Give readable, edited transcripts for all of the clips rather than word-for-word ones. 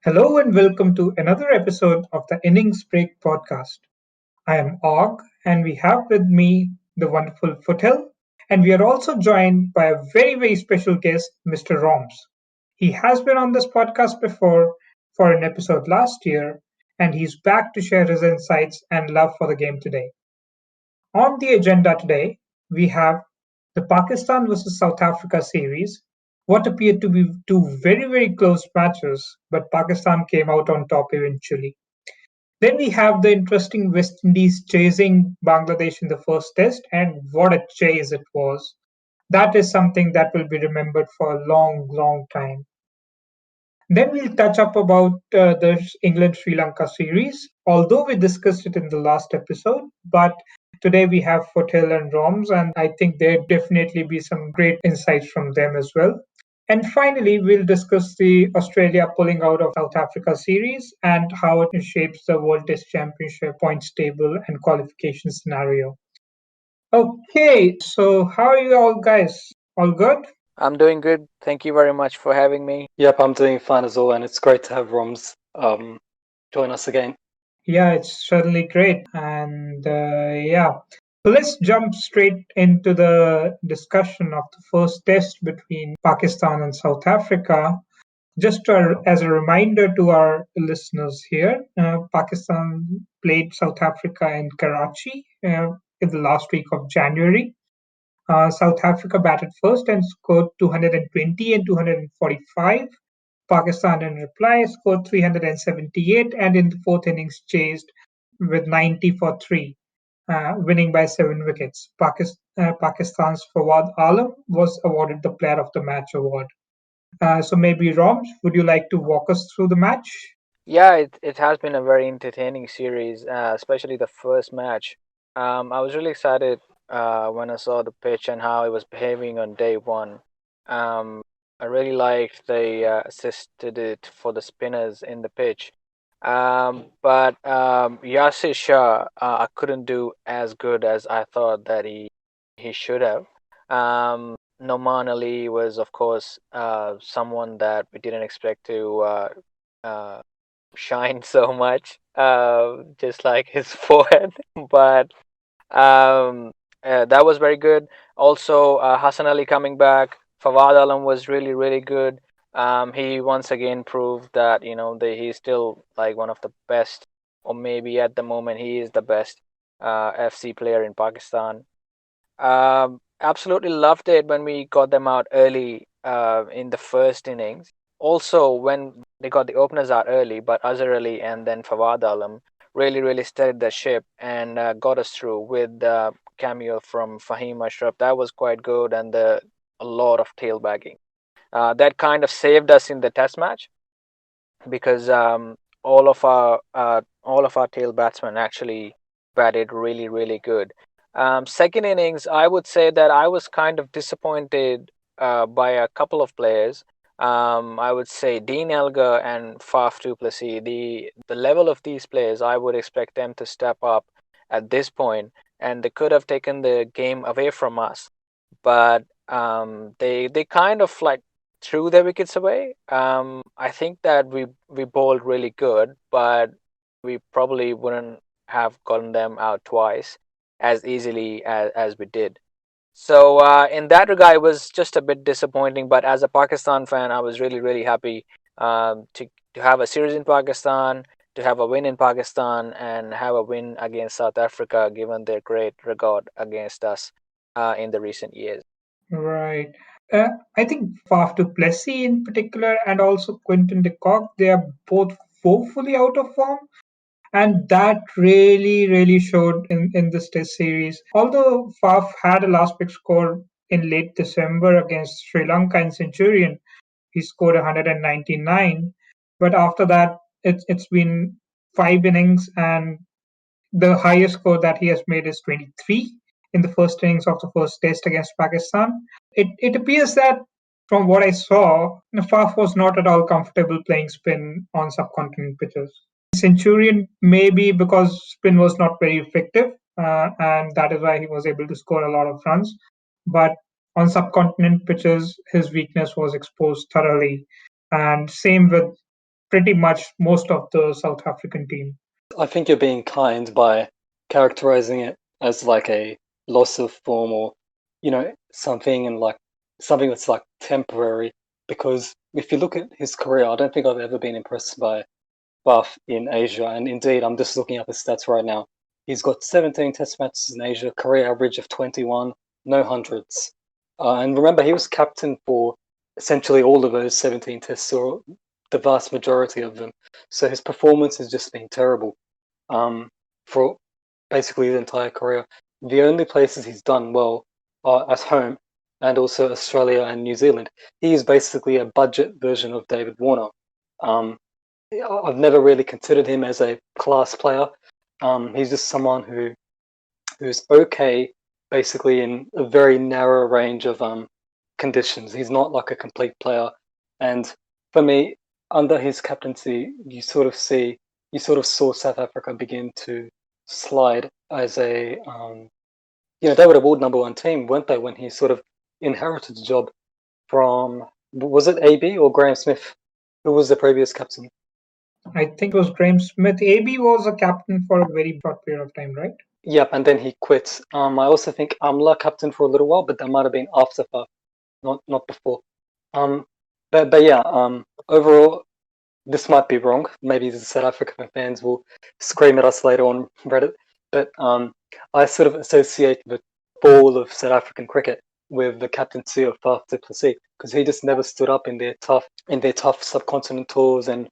Hello and welcome to another episode of the Innings Break podcast. I am Og and we have with me the wonderful FootHill, and we are also joined by a very special guest, Mr. Romz. He has been on this podcast before for an episode last year, and he's back to share his insights and love for the game today. On the agenda today, we have the Pakistan versus South Africa series, what appeared to be two very close matches, but Pakistan came out on top eventually. Then we have the interesting West Indies chasing Bangladesh in the first test, and what a chase it was. That is something that will be remembered for a long time. Then we'll touch up about the England Sri Lanka series, although we discussed it in the last episode. But today we have FootHill and Roms, and I think there'd definitely be some great insights from them as well. And finally, we'll discuss the Australia pulling out of South Africa series and how it shapes the World Test Championship points table and qualification scenario. Okay, so how are you all guys? All good? I'm doing good. Thank you very much for having me. Yep, I'm doing fine as well, and it's great to have Roms join us again. Yeah, it's certainly great. And so let's jump straight into the discussion of the first test between Pakistan and South Africa. Just as a reminder to our listeners here, Pakistan played South Africa in Karachi in the last week of January. South Africa batted first and scored 220 and 245. Pakistan in reply scored 378 and in the fourth innings chased with 90 for 3, winning by 7 wickets. Pakistan's Fawad Alam was awarded the Player of the Match award. So maybe Roms, would you like to walk us through the match? Yeah, it has been a very entertaining series, especially the first match. I was really excited when I saw the pitch and how it was behaving on day one. I really liked they assisted it for the spinners in the pitch. But Yasir Shah, I couldn't do as good as I thought that he should have. Noman Ali was, of course, someone that we didn't expect to uh, shine so much, just like his forehead. But that was very good. Also, Hassan Ali coming back. Fawad Alam was really good. He once again proved that he's still like one of the best, or maybe at the moment he is the best FC player in Pakistan. Absolutely loved it when we got them out early in the first innings. Also, when they got the openers out early, but Azhar Ali and then Fawad Alam really steadied the ship and got us through with the cameo from Fahim Ashraf. That was quite good, and a lot of tailbacking. That kind of saved us in the test match because all of our tail batsmen actually batted really good. Second innings, I would say that I was kind of disappointed by a couple of players. I would say Dean Elgar and Faf du Plessis. The level of these players, I would expect them to step up at this point, and they could have taken the game away from us. But they kind of like threw their wickets away. I think that we bowled really good, but we probably wouldn't have gotten them out twice as easily as we did. So in that regard, it was just a bit disappointing. But as a Pakistan fan, I was really happy to have a series in Pakistan, to have a win in Pakistan, and have a win against South Africa, given their great regard against us in the recent years. Right. I think Faf du Plessis in particular and also Quinton de Kock, they are both woefully out of form. And that really showed in this test series. Although Faf had a last pick score in late December against Sri Lanka in Centurion, he scored 199. But after that, it's been 5 innings, and the highest score that he has made is 23 in the first innings of the first test against Pakistan. It appears that from what I saw, Faf was not at all comfortable playing spin on subcontinent pitches. Centurion maybe because spin was not very effective, and that is why he was able to score a lot of runs. But on subcontinent pitches, his weakness was exposed thoroughly. And same with pretty much most of the South African team. I think you're being kind by characterizing it as like a loss of form or, something and like something that's like temporary. Because if you look at his career, I don't think I've ever been impressed by Buff in Asia. And indeed, I'm just looking up his stats right now. He's got 17 test matches in Asia, career average of 21, no hundreds. And remember, he was captain for essentially all of those 17 tests, or the vast majority of them. So his performance has just been terrible for basically his entire career. The only places he's done well are at home and also Australia and New Zealand. He is basically a budget version of David Warner. I've never really considered him as a class player. He's just someone who's okay, basically in a very narrow range of conditions. He's not like a complete player, and for me, under his captaincy, you sort of saw South Africa begin to slide as a they were the world number one team, weren't they? When he sort of inherited the job from, was it AB or Graham Smith, who was the previous captain? I think it was Graham Smith. AB was a captain for a very short period of time, right? Yep, and then he quit. I also think Amla captain for a little while, but that might have been after Faf, not before. But yeah, overall, this might be wrong. Maybe the South African fans will scream at us later on Reddit. But I sort of associate the fall of South African cricket with the captaincy of PAKvsSA, because he just never stood up in their tough subcontinent tours and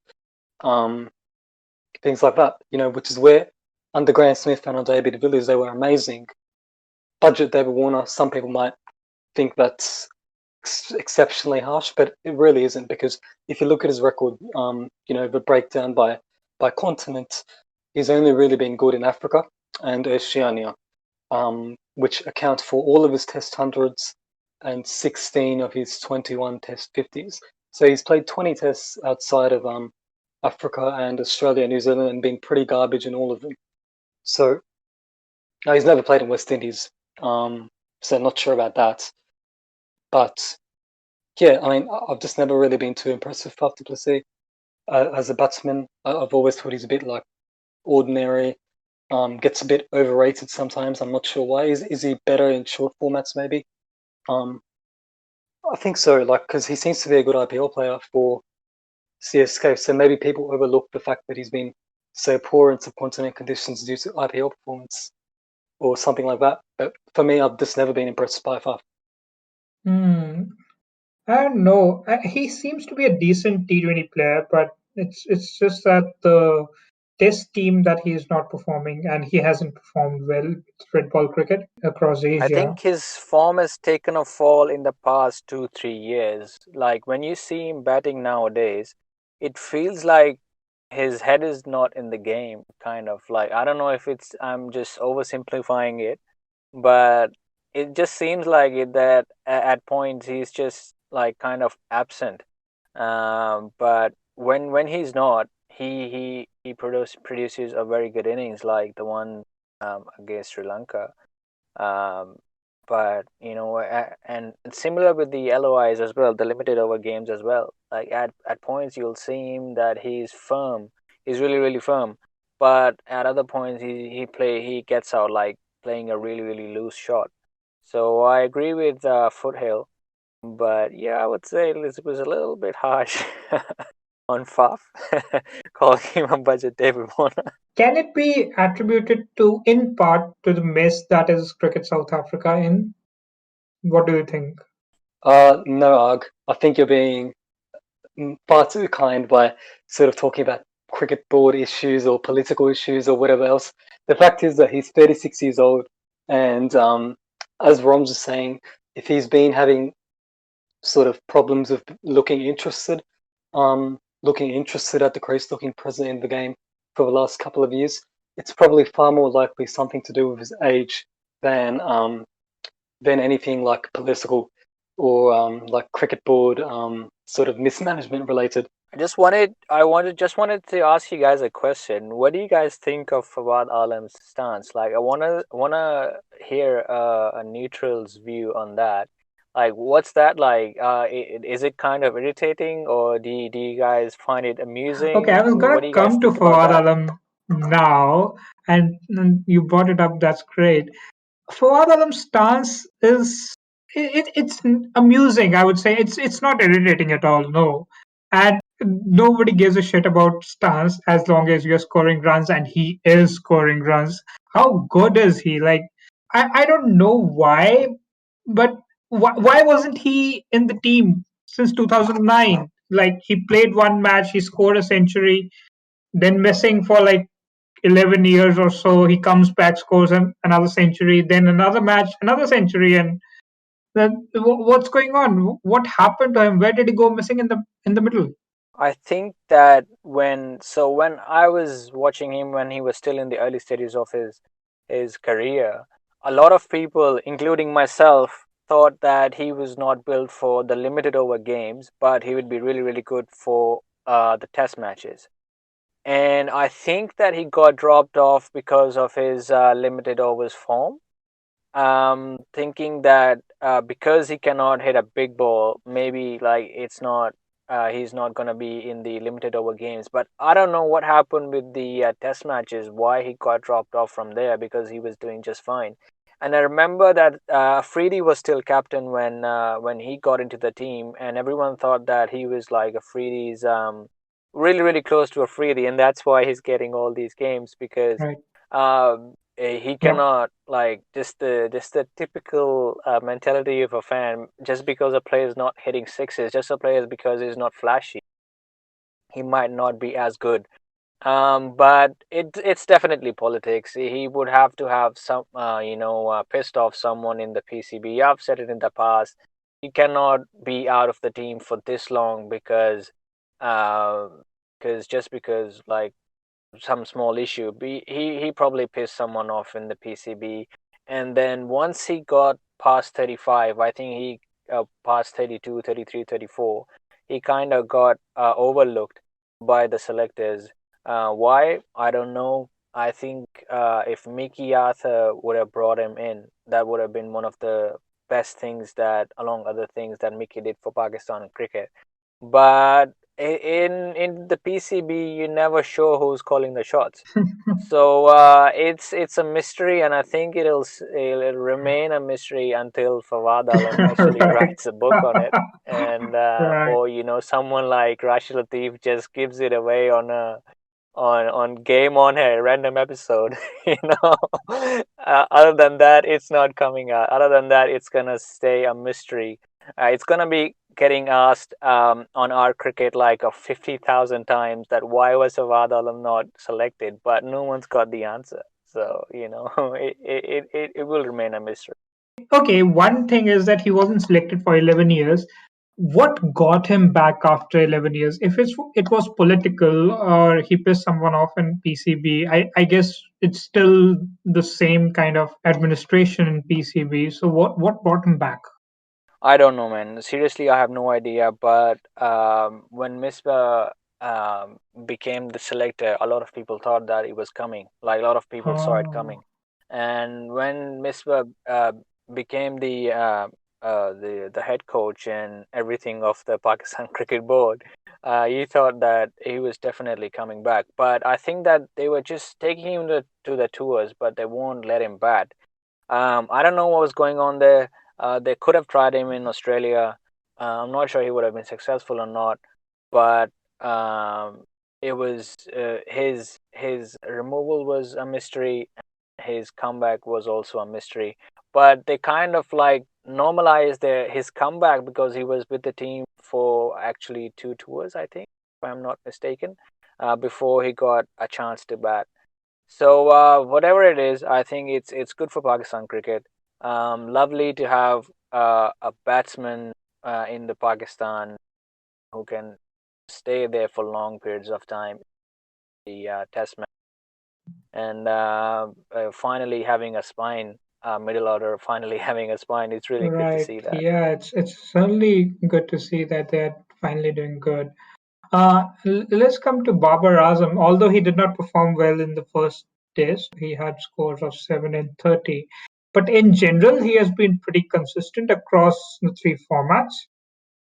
things like that. Which is where under Graham Smith and under AB de Villiers they were amazing. Budget David Warner, some people might think that's exceptionally harsh, but it really isn't, because if you look at his record, the breakdown by continent, he's only really been good in Africa and Oceania, which account for all of his test hundreds and 16 of his 21 test 50s. So he's played 20 tests outside of Africa and Australia and New Zealand and been pretty garbage in all of them. So he's never played in West Indies, so not sure about that. But yeah, I mean, I've just never really been too impressed with PAKvsSA as a batsman. I've always thought he's a bit like ordinary, gets a bit overrated sometimes. I'm not sure why. Is he better in short formats maybe? I think so, because he seems to be a good IPL player for CSK, so maybe people overlook the fact that he's been so poor in subcontinent conditions due to IPL performance or something like that. But for me, I've just never been impressed by Faf. I don't know. He seems to be a decent T20 player, but it's just that the test team that he is not performing, and he hasn't performed well with red ball cricket across I Asia. think his form has taken a fall in the past 2-3 years. Like when you see him batting nowadays, it feels like his head is not in the game, kind of. Like, I don't know if I'm just oversimplifying it, but it just seems like it that at points he's just like kind of absent. But when he's not, he produces a very good innings, like the one against Sri Lanka. But and similar with the LOIs as well, the limited over games as well. Like at points you'll see him that he's firm, he's really firm, but at other points he gets out like playing a really loose shot. So I agree with FootHill, but yeah, I would say it was a little bit harsh on Faf, calling him a budget David Warner. Can it be attributed in part, to the mess that is Cricket South Africa in? What do you think? No, Arg. I think you're being far too kind by sort of talking about cricket board issues or political issues or whatever else. The fact is that he's 36 years old, and as Romz was saying, if he's been having sort of problems with looking interested at the crease, looking present in the game for the last couple of years, it's probably far more likely something to do with his age than anything like political or like cricket board sort of mismanagement related. Just wanted to ask you guys a question. What do you guys think of Fawad Alam's stance? Like, I wanna hear a neutral's view on that. Like, what's that like? Is it kind of irritating, or do you guys find it Okay, I amusing? was What gonna do you guys come to think about Fawad that? Alam now, and you brought it up. That's great. Fawad Alam's stance is it's amusing. I would say it's not irritating at all. No, and nobody gives a shit about stance as long as you're scoring runs, and he is scoring runs. How good is he? Like I don't know why, but why wasn't he in the team since 2009? Like he played one match, he scored a century, then missing for like 11 years or so. He comes back, scores another century, then another match, another century, and then what's going on? What happened to him? Where did he go missing in the middle? I think that when I was watching him when he was still in the early stages of his career, a lot of people, including myself, thought that he was not built for the limited over games, but he would be really really good for the test matches. And I think that he got dropped off because of his limited overs form. Thinking that because he cannot hit a big ball, maybe like it's not he's not gonna be in the limited over games. But I don't know what happened with the test matches, why he got dropped off from there because he was doing just fine. And I remember that Freedy was still captain when he got into the team, and everyone thought that he was like a Freedy's really really close to a Freedy, and that's why he's getting all these games because Right. he Yeah. cannot like just the typical mentality of a fan. Just because a player is not hitting sixes, just a player because he's not flashy, he might not be as good. But it's definitely politics. He would have to have some pissed off someone in the PCB. I've said it in the past. He cannot be out of the team for this long uh, because like some small issue. He probably pissed someone off in the PCB, and then once he got past 35, I think he past 32, 33, 34, he kind of got overlooked by the selectors. Why? I don't know. I think if Mickey Arthur would have brought him in, that would have been one of the best things that, along other things that Mickey did for Pakistan cricket. But in the PCB, you never sure who's calling the shots. So it's a mystery, and I think it'll remain a mystery until Fawad Alam actually Right. writes a book on it, and Right. or someone like Rashid Latif just gives it away on Game On, a random episode. you know Other than that, it's not coming out. Other than that, it's gonna stay a mystery. It's gonna be getting asked on our cricket like 50,000 times that why was Fawad Alam not selected, but no one's got the answer. So it will remain a mystery. Okay, one thing is that he wasn't selected for 11 years. What got him back after 11 years? If it was political or he pissed someone off in PCB, I guess it's still the same kind of administration in PCB. So what brought him back? I don't know, man. Seriously, I have no idea. But when Misbah became the selector, a lot of people thought that it was coming. Like a lot of people saw it Oh, coming. And when Misbah became the head coach and everything of the Pakistan Cricket Board, he thought that he was definitely coming back. But I think that they were just taking him to the tours, but they won't let him bat. I don't know what was going on there. They could have tried him in Australia. I'm not sure he would have been successful or not, but it was his removal was a mystery. His comeback was also a mystery. But they kind of like normalized his comeback because he was with the team for actually 2 tours, I think, if I'm not mistaken, before he got a chance to bat. So whatever it is, I think it's good for Pakistan cricket. Lovely to have a batsman in the Pakistan who can stay there for long periods of time. The Test match, and finally having a spine, middle order. Finally having a spine. It's really good to right. see that. Yeah, it's certainly good to see that they're finally doing good. Let's come to Babar Azam. Although he did not perform well in the first test, he had scores of 7 and 30. But in general, he has been pretty consistent across the three formats.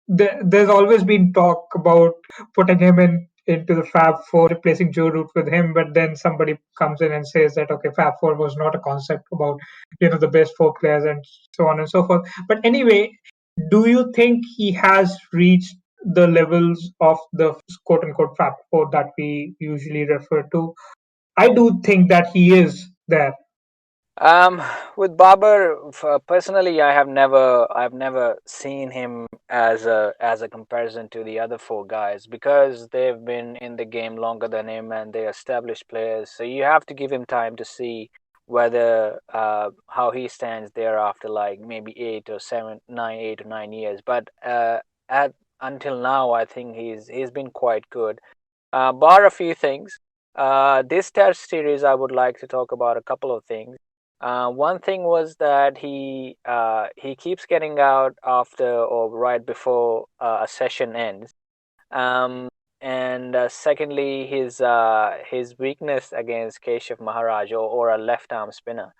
There's always been talk about putting him into the Fab Four, replacing Joe Root with him, but then somebody comes in and says that okay, Fab Four was not a concept about the best four players and so on and so forth. But anyway, do you think he has reached the levels of the quote unquote Fab Four that we usually refer to? I do think that he is there. Um, with Barber, personally, I've never seen him as a comparison to the other four guys because they've been in the game longer than him and they're established players. So you have to give him time to see whether how he stands there after like maybe 8 or 9 years. But at until now, I think he's been quite good. Bar a few things. This test series, I would like to talk about a couple of things. One thing was that he keeps getting out after or right before a session ends. And secondly, his weakness against Keshav Maharaj or a left arm spinner.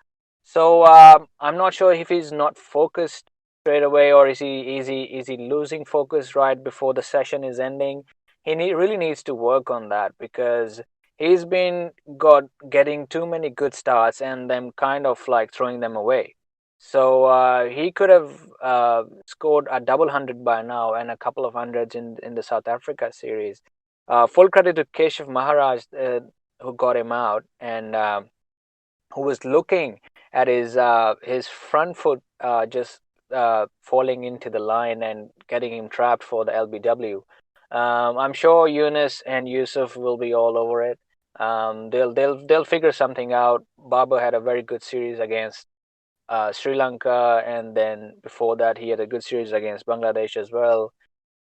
So I'm not sure if he's not focused straight away or is he losing focus right before the session is ending. Really needs to work on that because he's been getting too many good starts and then kind of like throwing them away. So he could have scored a double hundred by now and a couple of hundreds in the South Africa series. Full credit to Keshav Maharaj who got him out and who was looking at his front foot just falling into the line and getting him trapped for the LBW. I'm sure Yunus and Yusuf will be all over it. They'll figure something out. Barber had a very good series against Sri Lanka, and then before that he had a good series against Bangladesh as well.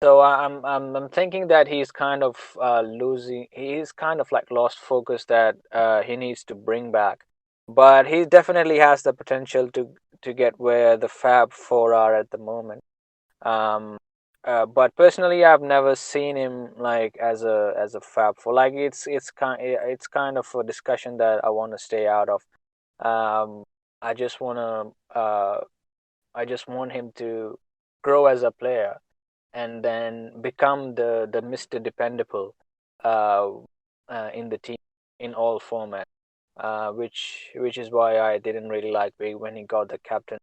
So I'm thinking that he's kind of losing. He's kind of like lost focus that he needs to bring back. But he definitely has the potential to get where the Fab Four are at the moment. Um, but personally, I've never seen him like as a Fab Four. Like it's kind of a discussion that I want to stay out of. Um, I just I just want him to grow as a player and then become the Mr. Dependable uh, in the team in all formats. Which is why I didn't really like when he got the captain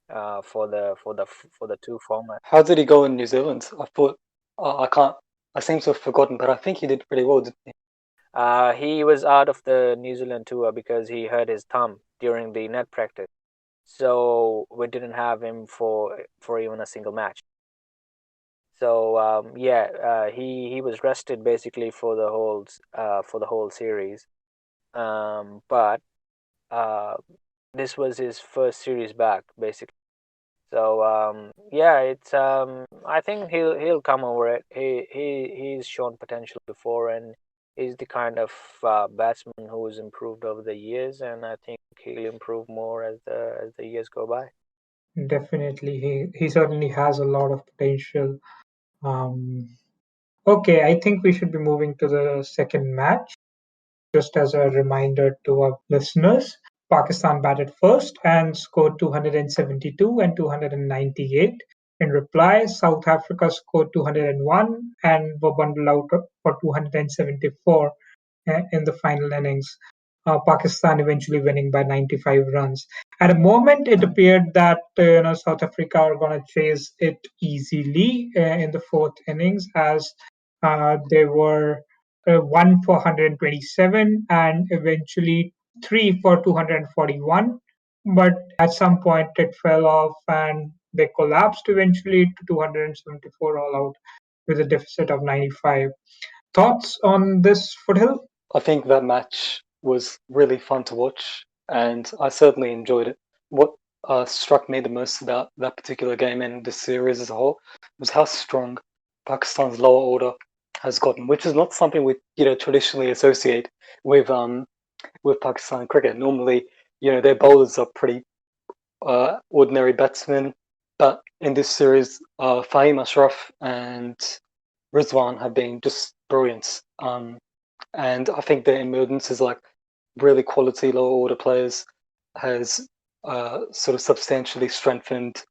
for the two formats. How did he go in New Zealand? I thought I can't. I seem to have forgotten, but I think he did pretty well, didn't he? He was out of the New Zealand tour because he hurt his thumb during the net practice, so we didn't have him for even a single match. So yeah, he was rested basically for the whole series. But this was his first series back basically. So yeah, it's I think he'll come over it. He's shown potential before, and he's the kind of batsman who's improved over the years, and I think he'll improve more as the years go by. Definitely, he certainly has a lot of potential. Um, okay, I think we should be moving to the second match. Just as a reminder to our listeners, Pakistan batted first and scored 272 and 298. In reply, South Africa scored 201 and were bundled out for 274 in the final innings. Pakistan eventually winning by 95 runs. At a moment, it appeared that South Africa are going to chase it easily in the fourth innings as they were one for 127 and eventually three for 241. But at some point, it fell off and they collapsed eventually to 274 all out with a deficit of 95. Thoughts on this, Foothill? I think that match was really fun to watch, and I certainly enjoyed it. What struck me the most about that particular game and the series as a whole was how strong Pakistan's lower order has gotten, which is not something we traditionally associate with Pakistan cricket. Normally, their bowlers are pretty ordinary batsmen, but in this series, Fahim Ashraf and Rizwan have been just brilliant. And I think their emergence as like really quality lower order players has sort of substantially strengthened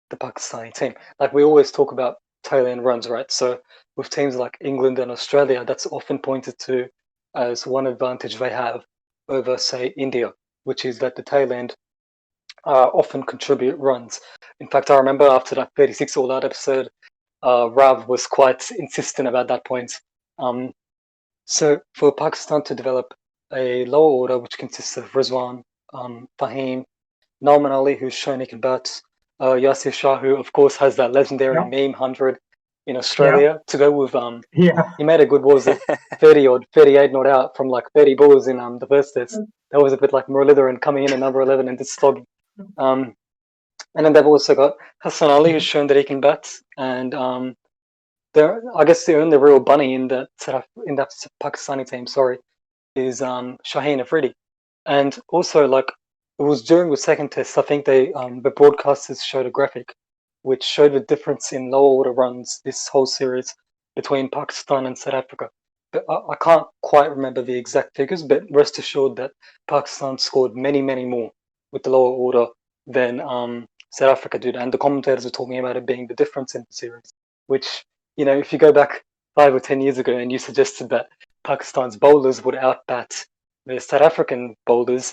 the Pakistani team. Like we always talk about tail end runs, right? So with teams like England and Australia, that's often pointed to as one advantage they have over, say, India, which is that the tail end often contribute runs. In fact, I remember after that 36 all out episode, Rav was quite insistent about that point. So for Pakistan to develop a lower order, which consists of Rizwan, Fahim, Salman Ali, who's shown he can bat, Yasir Shah, who of course has that legendary Yeah, meme 100 in yeah, Australia, to go with yeah. he made a good, what was it, 30 or 38 not out from like 30 balls in the first test. That was a bit like Muralitharan coming in at number 11 and just slogging. Um, and then they've also got Hassan Ali, who's shown that he can bat, and I guess the only real bunny in that Pakistani team, sorry, is Shaheen Afridi. And also, like, it was during the second test, I think the broadcasters showed a graphic which showed the difference in lower order runs this whole series between Pakistan and South Africa. But I can't quite remember the exact figures, but rest assured that Pakistan scored many, many more with the lower order than South Africa did. And the commentators were talking about it being the difference in the series, which, if you go back 5 or 10 years ago and you suggested that Pakistan's bowlers would outbat the South African bowlers,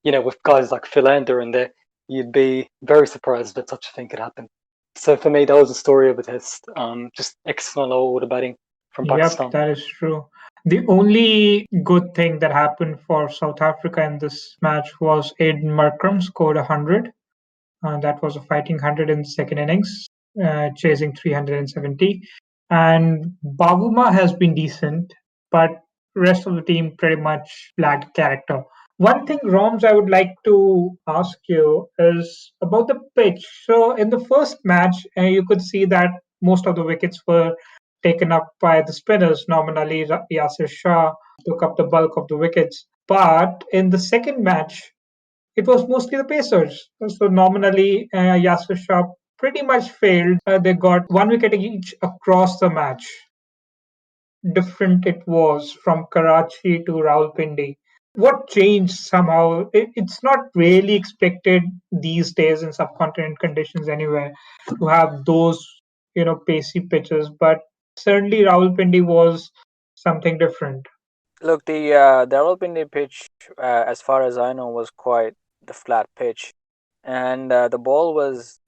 with guys like Philander in there, you'd be very surprised that such a thing could happen. So for me, that was the story of the test. Just excellent lower order batting from Yep, Pakistan. that is true. The only good thing that happened for South Africa in this match was Aiden Markram scored 100. That was a fighting 100 in the second innings, chasing 370. And Bavuma has been decent, but rest of the team pretty much lacked character. One thing, Roms, I would like to ask you is about the pitch. So in the first match, you could see that most of the wickets were taken up by the spinners. Nominally, Yasir Shah took up the bulk of the wickets. But in the second match, it was mostly the Pacers. So nominally, Yasir Shah pretty much failed. They got 1 wicket each across the match. Different it was from Karachi to Rawalpindi. What changed somehow? It's not really expected these days in subcontinent conditions anywhere to have those, pacey pitches. But certainly Rawalpindi was something different. Look, the Rawalpindi pitch, as far as I know, was quite the flat pitch, and the ball was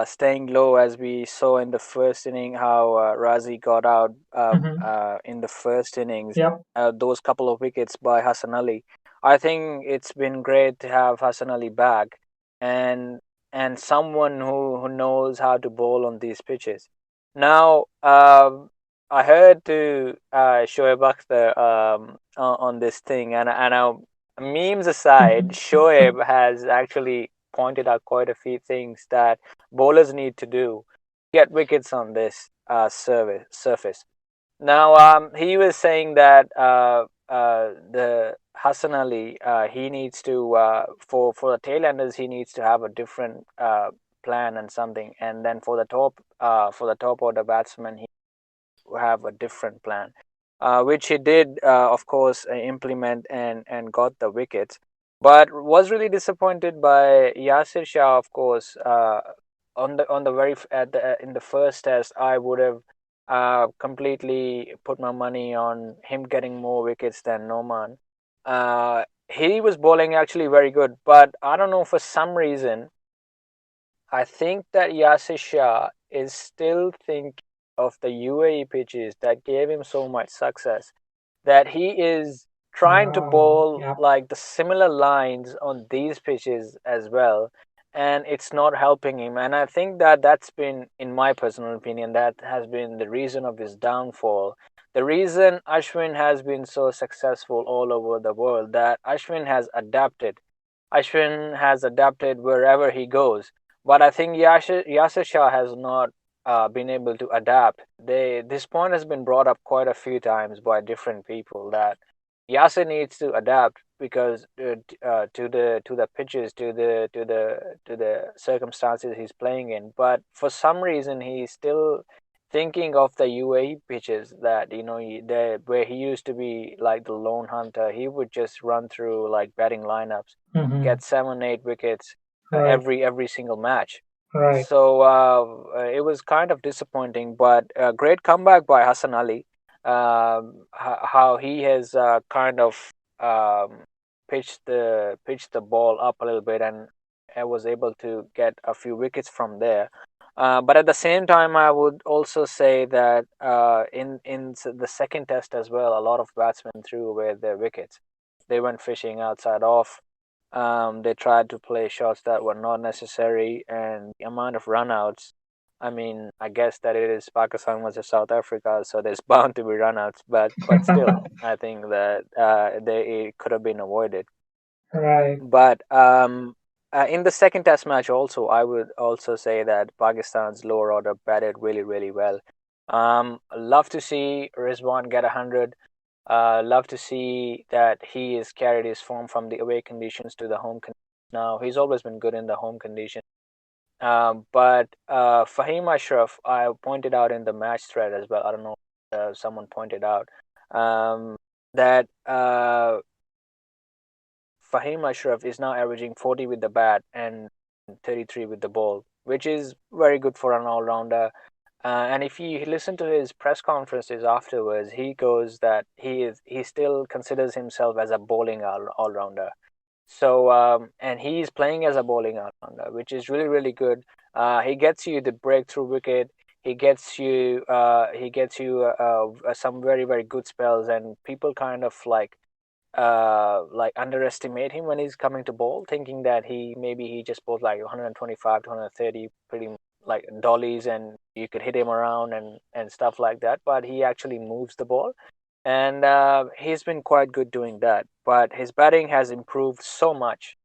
staying low, as we saw in the first inning. How Razi got out Hmm. in the first innings. Yep. Those couple of wickets by Hassan Ali. I think it's been great to have Hassan Ali back, and someone who knows how to bowl on these pitches. Now, I heard to Shoaib Akhtar on this thing, and memes aside, Hmm. Shoaib has actually pointed out quite a few things that bowlers need to do to get wickets on this surface. Now, he was saying that the Hassan Ali, he needs to for the tailenders, he needs to have a different plan and something, and then for the top order batsman, he have a different plan, which he did, of course, implement and got the wickets. But was really disappointed by Yasir Shah, of course. On the very at the in the first test, I would have completely put my money on him getting more wickets than Noman. He was bowling actually very good, but I don't know, for some reason I think that Yasir Shah is still thinking of the UAE pitches that gave him so much success, that he is trying to bowl Yeah. like the similar lines on these pitches as well, and it's not helping him. And I think that that's been, in my personal opinion, that has been the reason of his downfall. The reason Ashwin has been so successful all over the world, that Ashwin has adapted wherever he goes. But I think Yasir Shah has not been able to adapt. This point has been brought up quite a few times by different people, that Yasir needs to adapt because to the pitches, to the circumstances he's playing in. But for some reason, he's still thinking of the UAE pitches, that where he used to be like the lone hunter. He would just run through like batting lineups, Hmm. get 7, 8 wickets, Right. every single match. Right. So it was kind of disappointing, but a great comeback by Hassan Ali. How he has kind of pitched the ball up a little bit, and I was able to get a few wickets from there. But at the same time, I would also say that in the second test as well, a lot of batsmen threw away their wickets. They went fishing outside off. They tried to play shots that were not necessary, and the amount of runouts. I mean, I guess that it is Pakistan versus South Africa, so there's bound to be runouts. But still, I think that it could have been avoided. Right. But in the second test match, also, I would also say that Pakistan's lower order batted really, really well. Love to see Rizwan get 100. Love to see that he has carried his form from the away conditions to the home conditions now. He's always been good in the home condition. But Fahim Ashraf, I pointed out in the match thread as well. I don't know if someone pointed out that Fahim Ashraf is now averaging 40 with the bat and 33 with the ball, which is very good for an all-rounder. And if you listen to his press conferences afterwards, he goes that he still considers himself as a bowling all-rounder. So and he's playing as a bowling all-rounder, which is really, really good. He gets you the breakthrough wicket. He gets you some very, very good spells, and people kind of like underestimate him when he's coming to bowl, thinking that he just bowls like 125 to 130 pretty like dollies, and you could hit him around and stuff like that, but he actually moves the ball, and he's been quite good doing that. But his batting has improved so much,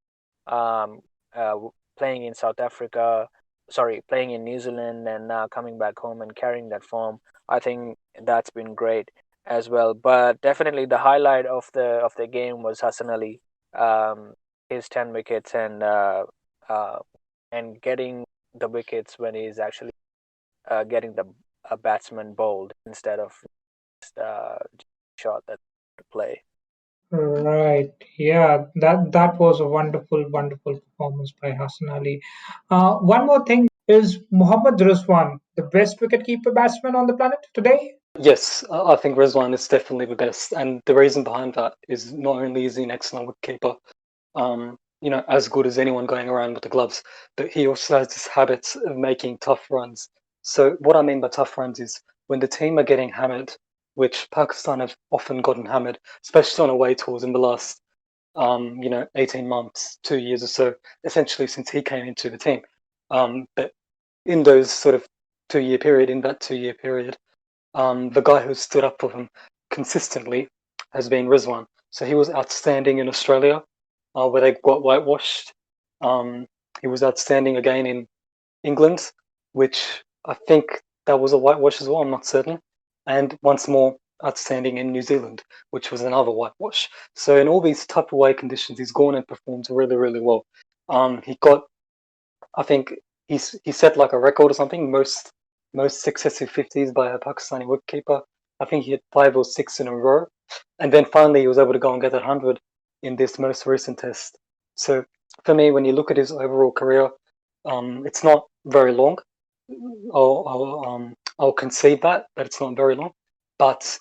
um, uh, playing in South Africa, sorry, playing in New Zealand, and now coming back home and carrying that form. I think that's been great as well. But definitely the highlight of the game was Hassan Ali, um, his 10 wickets, uh, and getting the wickets when he's actually getting the a batsman bowled instead of just shot that to play. Right. Yeah, that was a wonderful, wonderful performance by Hassan Ali. One more thing, is Mohammad Rizwan the best wicketkeeper batsman on the planet today? Yes, I think Rizwan is definitely the best, and the reason behind that is not only is he an excellent wicketkeeper, as good as anyone going around with the gloves, but he also has this habit of making tough runs. So what I mean by tough runs is when the team are getting hammered, which Pakistan have often gotten hammered, especially on away tours in the last 18 months, 2 years or so, essentially since he came into the team. But in those sort of 2 year period, in that 2 year period, the guy who stood up for him consistently has been Rizwan. So he was outstanding in Australia, where they got whitewashed. Um, he was outstanding again in England, which I think that was a whitewash as well, I'm not certain. And once more, outstanding in New Zealand, which was another whitewash. So in all these tough away conditions, he's gone and performed really, really well. He got, I think, he set like a record or something, most successive 50s by a Pakistani wicketkeeper. I think he had 5 or 6 in a row, and then finally he was able to go and get that 100 in this most recent test. So for me, when you look at his overall career, it's not very long. I'll concede that it's not very long, but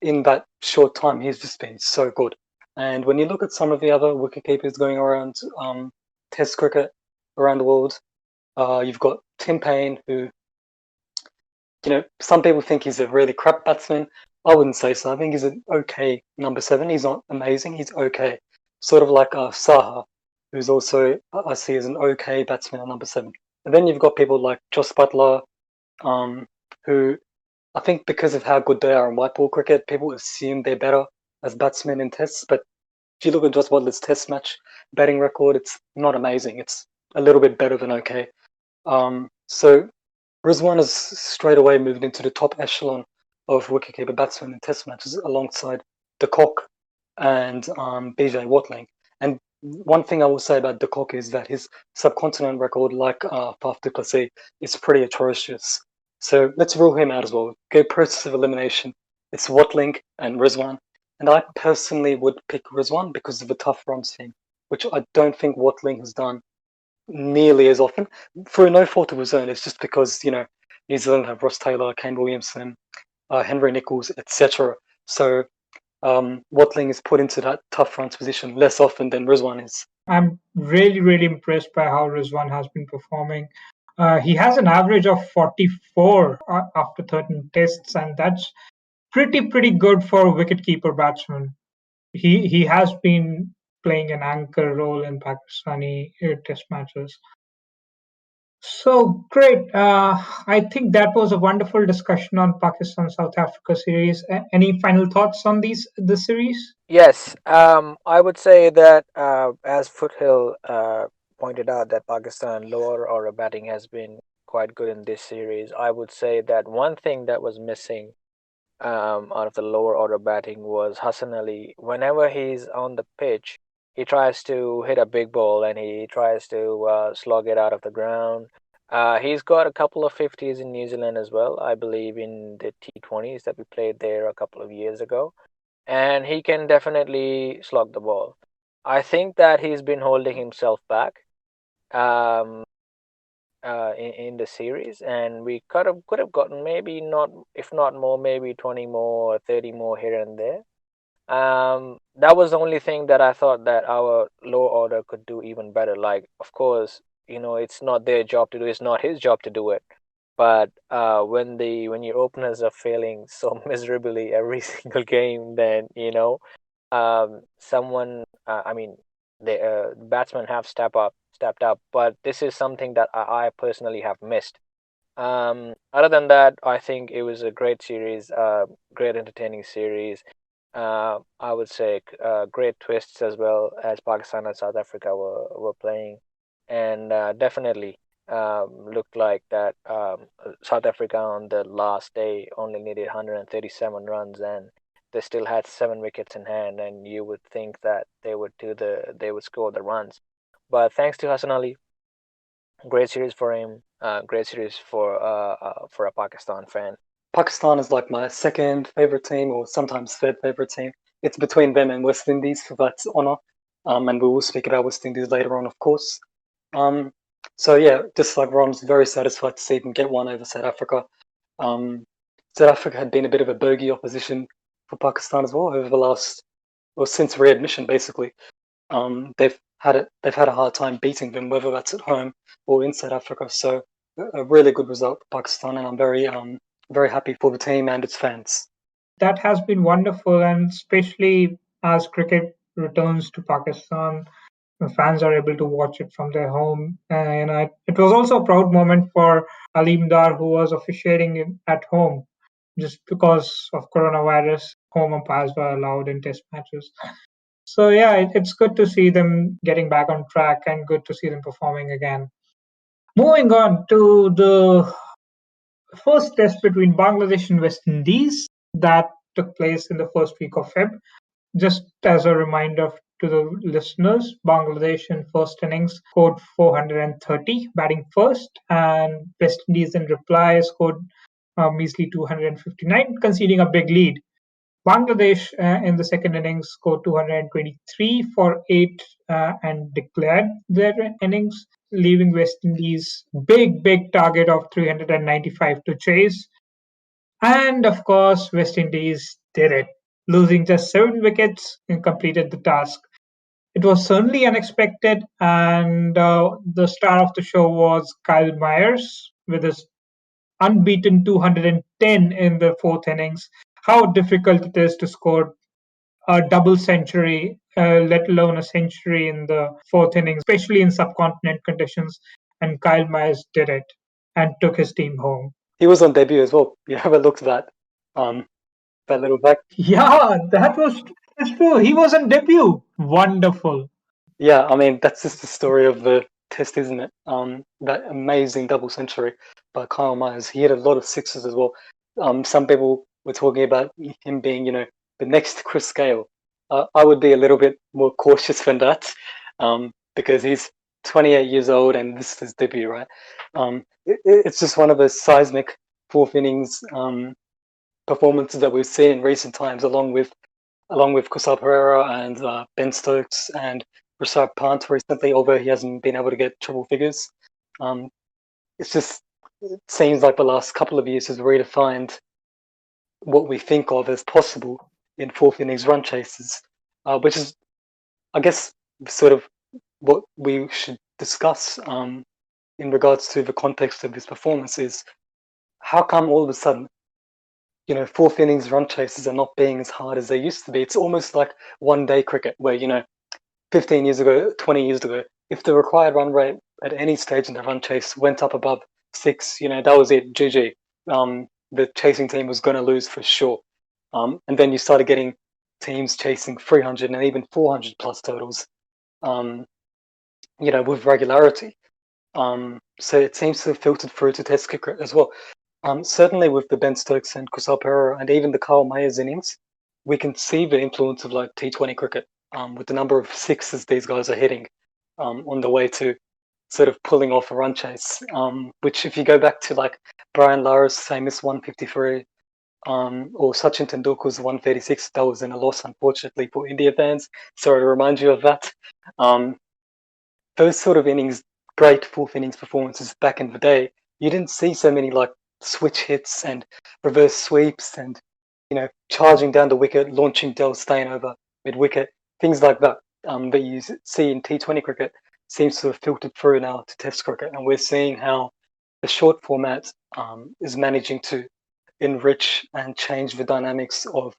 in that short time, he's just been so good. And when you look at some of the other wicketkeepers going around Test cricket around the world, you've got Tim Payne, who some people think he's a really crap batsman. I wouldn't say so. I think he's an okay number 7. He's not amazing. He's okay. Sort of like Saha, who's also I see as an okay batsman at number 7. And then you've got people like Joss Butler, who I think because of how good they are in white ball cricket, people assume they're better as batsmen in tests. But if you look at Joss Butler's test match batting record, it's not amazing. It's a little bit better than okay. So Rizwan has straight away moved into the top echelon of wicketkeeper batsmen in test matches alongside De Kock and BJ Watling. And one thing I will say about De Kock is that his subcontinent record, like PAKvsSA, is pretty atrocious. So let's rule him out as well. Go process of elimination. It's Watling and Rizwan. And I personally would pick Rizwan because of the tough runs team, which I don't think Watling has done nearly as often for no fault of his own. It's just because New Zealand have Ross Taylor, Kane Williamson, Henry Nichols, etc. So Watling is put into that tough runs position less often than Rizwan is. I'm really, really impressed by how Rizwan has been performing. He has an average of 44 after 13 tests, and that's pretty good for a wicketkeeper batsman. He has been playing an anchor role in Pakistani test matches. So great. I think that was a wonderful discussion on Pakistan South Africa series. Any final thoughts on the series? Yes, I would say that as FootHill pointed out that Pakistan lower order batting has been quite good in this series. I would say that one thing that was missing out of the lower order batting was Hassan Ali. Whenever he's on the pitch, he tries to hit a big ball and he tries to slog it out of the ground. He's got a couple of 50s in New Zealand as well, I believe, in the T20s that we played there a couple of years ago. And he can definitely slog the ball. I think that he's been holding himself back um, in the series, and we could have gotten maybe not, if not more, maybe 20 more or 30 more here and there. That was the only thing that I thought that our lower order could do even better. Like, of course, it's not their job to do. It's not his job to do it. But when your openers are failing so miserably every single game, then someone. I mean, the batsmen have stepped up. But this is something that I personally have missed. Other than that, I think it was a great series, great entertaining series. I would say great twists as well as Pakistan and South Africa were playing, and definitely looked like that South Africa on the last day only needed 137 runs, and they still had 7 wickets in hand, and you would think that they would score the runs, but thanks to Hassan Ali, great series for him, great series for a Pakistan fan. Pakistan is like my second favorite team, or sometimes third favorite team. It's between them and West Indies for that honour, and we will speak about West Indies later on, of course. So yeah, just like Rom's, very satisfied to see them get one over South Africa. South Africa had been a bit of a bogey opposition for Pakistan as well over the last, well, since readmission basically. They've had a hard time beating them, whether that's at home or in South Africa. So a really good result for Pakistan, and I'm very happy for the team and its fans. That has been wonderful, and especially as cricket returns to Pakistan, the fans are able to watch it from their home. And it was also a proud moment for Alim Dar, who was officiating at home. Just because of coronavirus, home umpires were allowed in test matches. So yeah, it's good to see them getting back on track and good to see them performing again. Moving on to the first test between Bangladesh and West Indies that took place in the first week of Feb. Just as a reminder to the listeners, Bangladesh in first innings scored 430, batting first, and West Indies in reply scored a measly 259, conceding a big lead. Bangladesh in the second innings scored 223 for 8 and declared their innings, leaving West Indies big target of 395 to chase. And of course, West Indies did it, losing just 7 wickets and completed the task. It was certainly unexpected, and the star of the show was Kyle Myers with his unbeaten 210 in the fourth innings. How difficult it is to score a double century, let alone a century in the fourth innings, especially in subcontinent conditions. And Kyle Myers did it and took his team home. He was on debut as well. You have a look at that little back. Yeah, that's true. He was on debut. Wonderful. Yeah, I mean that's just the story of the test, isn't it? That amazing double century by Kyle Myers. He had a lot of sixes as well. Some people were talking about him being, the next Chris Gale. I would be a little bit more cautious than that, because he's 28 years old and this is his debut, right? It's just one of those seismic fourth innings performances that we've seen in recent times, along with Kusal Pereira and Ben Stokes and Rishabh Pant recently, although he hasn't been able to get triple figures. It's just, it seems like the last couple of years has redefined what we think of as possible in fourth innings run chases, which is, I guess, sort of what we should discuss in regards to the context of this performance is how come all of a sudden, fourth innings run chases are not being as hard as they used to be. It's almost like one day cricket where, 15 years ago, 20 years ago, if the required run rate at any stage in the run chase went up above 6, that was it, GG. The chasing team was going to lose for sure. And then you started getting teams chasing 300 and even 400 plus totals, with regularity. So it seems to have filtered through to Test cricket as well. Certainly with the Ben Stokes and Kusal Perera and even the Kyle Mayers innings, we can see the influence of like T20 cricket with the number of sixes these guys are hitting on the way to sort of pulling off a run chase. Which if you go back to like Brian Lara's famous 153 or Sachin Tendulkar's 136, that was in a loss unfortunately for India fans. Sorry to remind you of that. Those sort of innings, great fourth innings performances back in the day, you didn't see so many like switch hits and reverse sweeps and charging down the wicket, launching Del Steyn over mid wicket, things like that that you see in T20 cricket seems to have filtered through now to Test cricket, and we're seeing how the short format is managing to enrich and change the dynamics of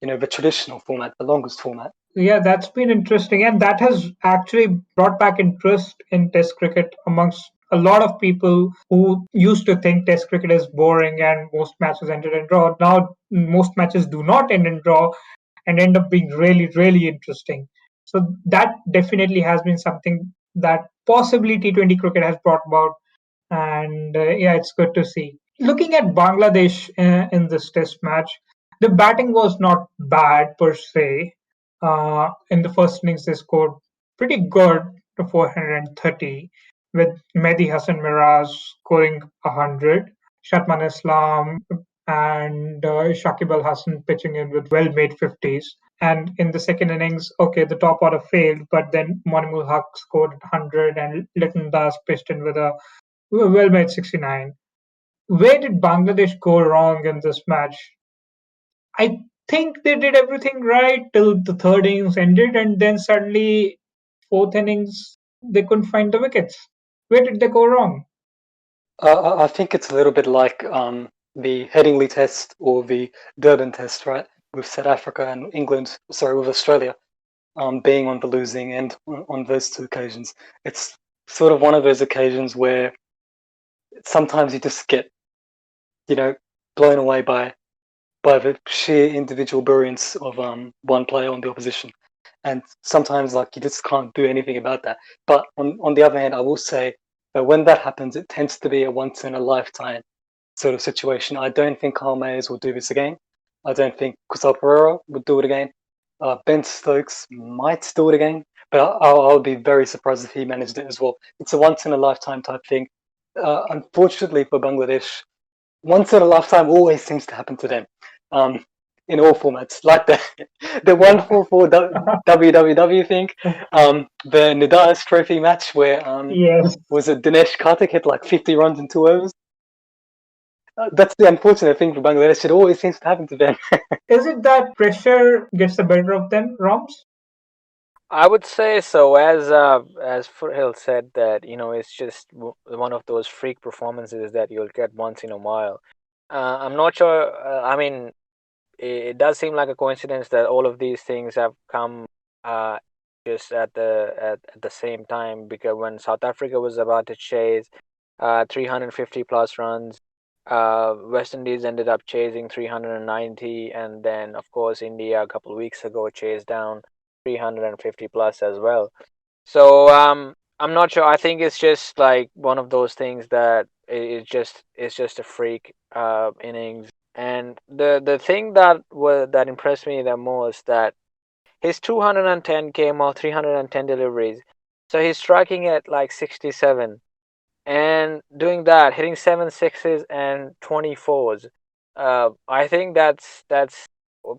the traditional format, the longest format. Yeah, that's been interesting, and that has actually brought back interest in Test cricket amongst a lot of people who used to think Test cricket is boring and most matches ended in draw. Now, most matches do not end in draw and end up being really, really interesting. So, that definitely has been something that possibly T20 cricket has brought about, and yeah, it's good to see. Looking at Bangladesh in this Test match, the batting was not bad per se. In the first innings, they scored pretty good to 430, with Mehdi Hassan Miras scoring 100, Shatman Islam and Shakib Al Hassan pitching in with well made 50s. And in the second innings, okay, the top order failed, but then Monimul Haq scored 100 and Liton Das pitched in with a well made 69. Where did Bangladesh go wrong in this match? I think they did everything right till the third innings ended, and then suddenly, fourth innings, they couldn't find the wickets. Where did they go wrong? I think it's a little bit like the Headingley Test or the Durban Test, right? With South Africa and England, sorry, with Australia, being on the losing end on those two occasions. It's sort of one of those occasions where sometimes you just get, blown away by the sheer individual brilliance of one player on the opposition, and sometimes like you just can't do anything about that. But on the other hand, I will say that when that happens, it tends to be a once in a lifetime sort of situation. I don't think Kyle Mayers will do this again. I don't think Kusal Perera would do it again. Ben Stokes might do it again, but I'll be very surprised if he managed it as well. It's a once in a lifetime type thing. Unfortunately for Bangladesh, once in a lifetime always seems to happen to them. In all formats, like the 144 WWW thing, the Nidas Trophy match where Yes. was it Dinesh Karthik hit like 50 runs in 2 overs. That's the unfortunate thing for Bangladesh. It always seems to happen to them. Is it that pressure gets the better of them, Roms? I would say so. As FootHill said, that it's just one of those freak performances that you'll get once in a while. I'm not sure. I mean, it does seem like a coincidence that all of these things have come just at the same time, because when South Africa was about to chase 350 plus runs, West Indies ended up chasing 390, and then of course India a couple of weeks ago chased down 350 plus as well. So I'm not sure. I think it's just like one of those things that it's just a freak innings. And the thing that impressed me the most, that his 210 came off 310 deliveries. So he's striking at like 67 and doing that, hitting 7 6s and 24s. I think that's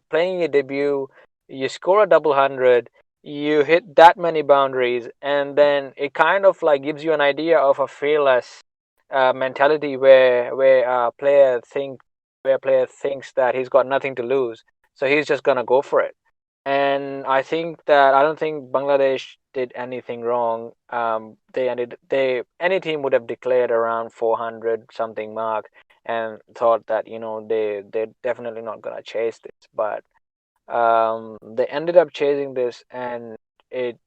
playing your debut. You score a double hundred. you hit that many boundaries, and then it kind of like gives you an idea of a fearless mentality where a player thinks that he's got nothing to lose, so he's just gonna go for it. And I don't think Bangladesh did anything wrong. Any team would have declared around 400 something mark and thought that they're definitely not gonna chase this, but they ended up chasing this, and it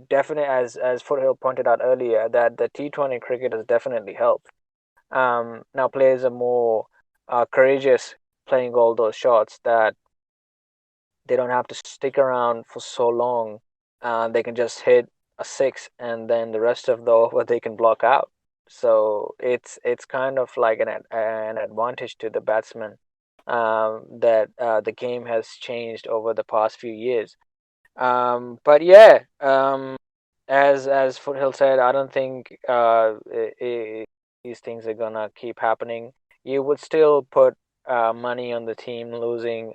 definitely, as FootHill pointed out earlier, that the T20 cricket has definitely helped. Now players are more courageous playing all those shots, that they don't have to stick around for so long. They can just hit a six, and then the rest of the over they can block out. So it's kind of like an advantage to the batsman, that the game has changed over the past few years. But yeah, as FootHill said, I don't think these things are gonna keep happening. You would still put money on the team losing.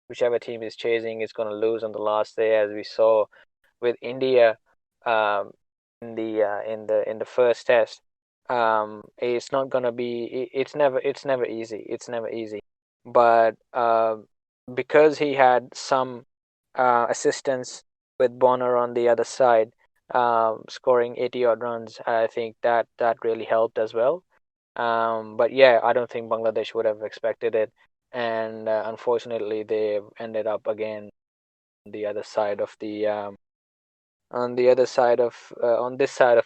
Whichever team is chasing is going to lose on the last day, as we saw with India um, in the first test. It's not going to be. It's never easy. It's never easy. But because he had some assistance with Bonner on the other side, scoring 80 odd runs, I think that really helped as well. But yeah, I don't think Bangladesh would have expected it, and unfortunately, they ended up again on the other side of the on this side of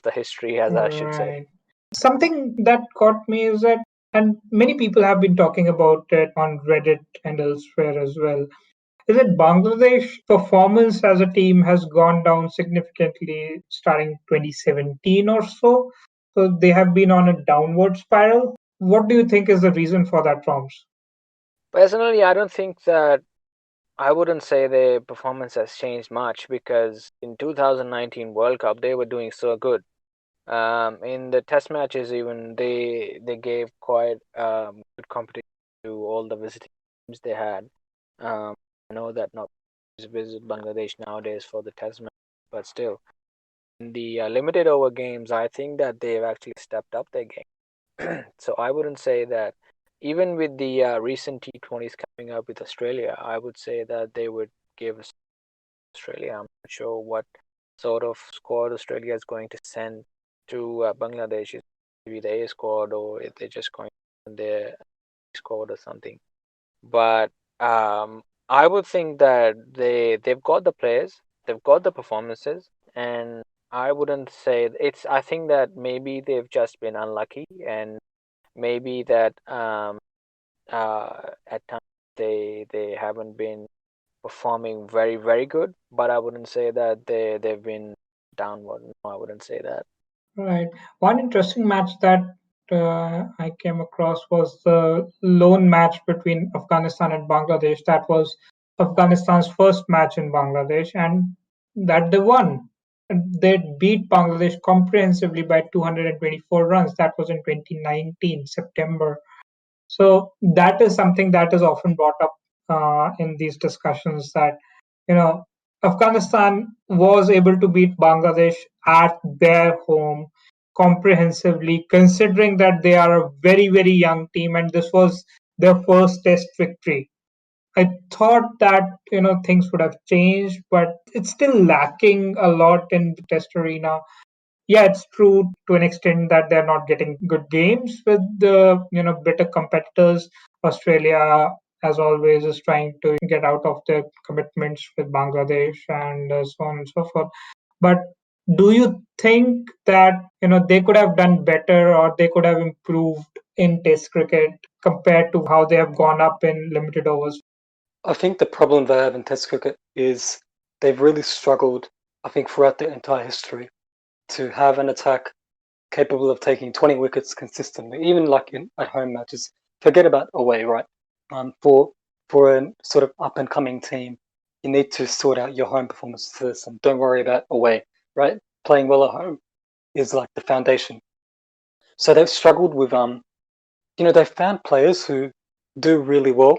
the history, as I should say. Right. Something that caught me is that, and many people have been talking about it on Reddit and elsewhere as well, is that Bangladesh performance as a team has gone down significantly starting 2017 or so. So they have been on a downward spiral. What do you think is the reason for that, Roms? Personally, I wouldn't say their performance has changed much, because in 2019 World Cup they were doing so good. In the test matches, even they gave quite good competition to all the visiting teams they had. I know that not visit Bangladesh nowadays for the test match, but still, in the limited over games, I think that they've actually stepped up their game. So I wouldn't say that, even with the recent T20s coming up with Australia, I would say that they would give Australia. I'm not sure what sort of squad Australia is going to send to Bangladesh. Is maybe the A squad, or if they're just going to their squad or something. But I would think that they've got the players, they've got the performances, and I wouldn't say it's. I think that maybe they've just been unlucky, and maybe that at times they haven't been performing very very good. But I wouldn't say that they've been downward. No, I wouldn't say that. Right. One interesting match that I came across was the lone match between Afghanistan and Bangladesh. That was Afghanistan's first match in Bangladesh, and that they won. And they beat Bangladesh comprehensively by 224 runs. That was in 2019, September. So that is something that is often brought up in these discussions, that you know Afghanistan was able to beat Bangladesh at their home comprehensively, considering that they are a very very young team and this was their first test victory. I thought that things would have changed, but it's still lacking a lot in the test arena. Yeah, it's true to an extent that they're not getting good games with the better competitors. Australia, as always, is trying to get out of their commitments with Bangladesh and so on and so forth. But do you think that they could have done better, or they could have improved in Test cricket compared to how they have gone up in limited overs? I think the problem they have in Test cricket is they've really struggled, I think, throughout their entire history to have an attack capable of taking 20 wickets consistently, even like at home matches. Forget about away, right? For a sort of up and coming team, you need to sort out your home performance first, and don't worry about away, right? Playing well at home is like the foundation. So they've struggled with they've found players who do really well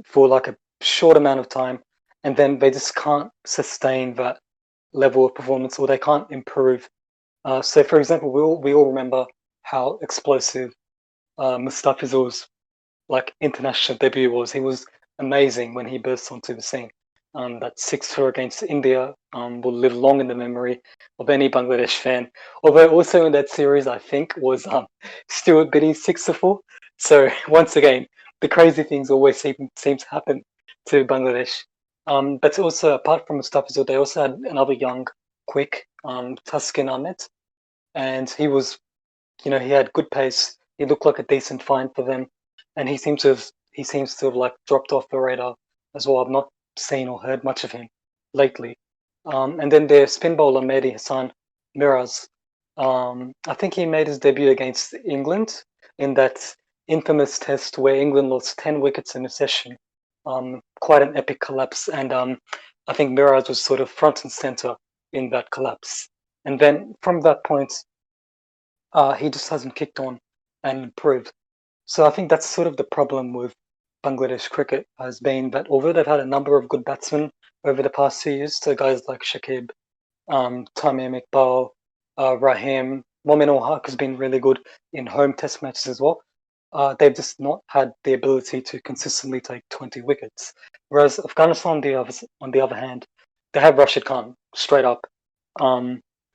for like a short amount of time, and then they just can't sustain that level of performance, or they can't improve. So, for example, we all remember how explosive Mustafizur's international debut was. He was amazing when he burst onto the scene. That 6-4 against India will live long in the memory of any Bangladesh fan. Although also in that series, I think, was Stuart Biddie's 6-4. So once again, the crazy things always seem to happen to Bangladesh. But also, apart from Mustafizur, they also had another young, quick Taskin Ahmed, and he was, he had good pace. He looked like a decent find for them, and he seems to have dropped off the radar as well. I've not seen or heard much of him lately. And then their spin bowler Maddie Hassan Miras. I think he made his debut against England in that infamous test where England lost 10 wickets in a session. Quite an epic collapse, and I think Miras was sort of front and center in that collapse. And then from that point, he just hasn't kicked on and improved. So I think that's sort of the problem with Bangladesh cricket, has been that although they've had a number of good batsmen over the past few years, so guys like Shakib, Tamim Iqbal, Rahim, Momin ul Haq has been really good in home test matches as well. They've just not had the ability to consistently take 20 wickets. Whereas Afghanistan, on the other hand, they have Rashid Khan straight up,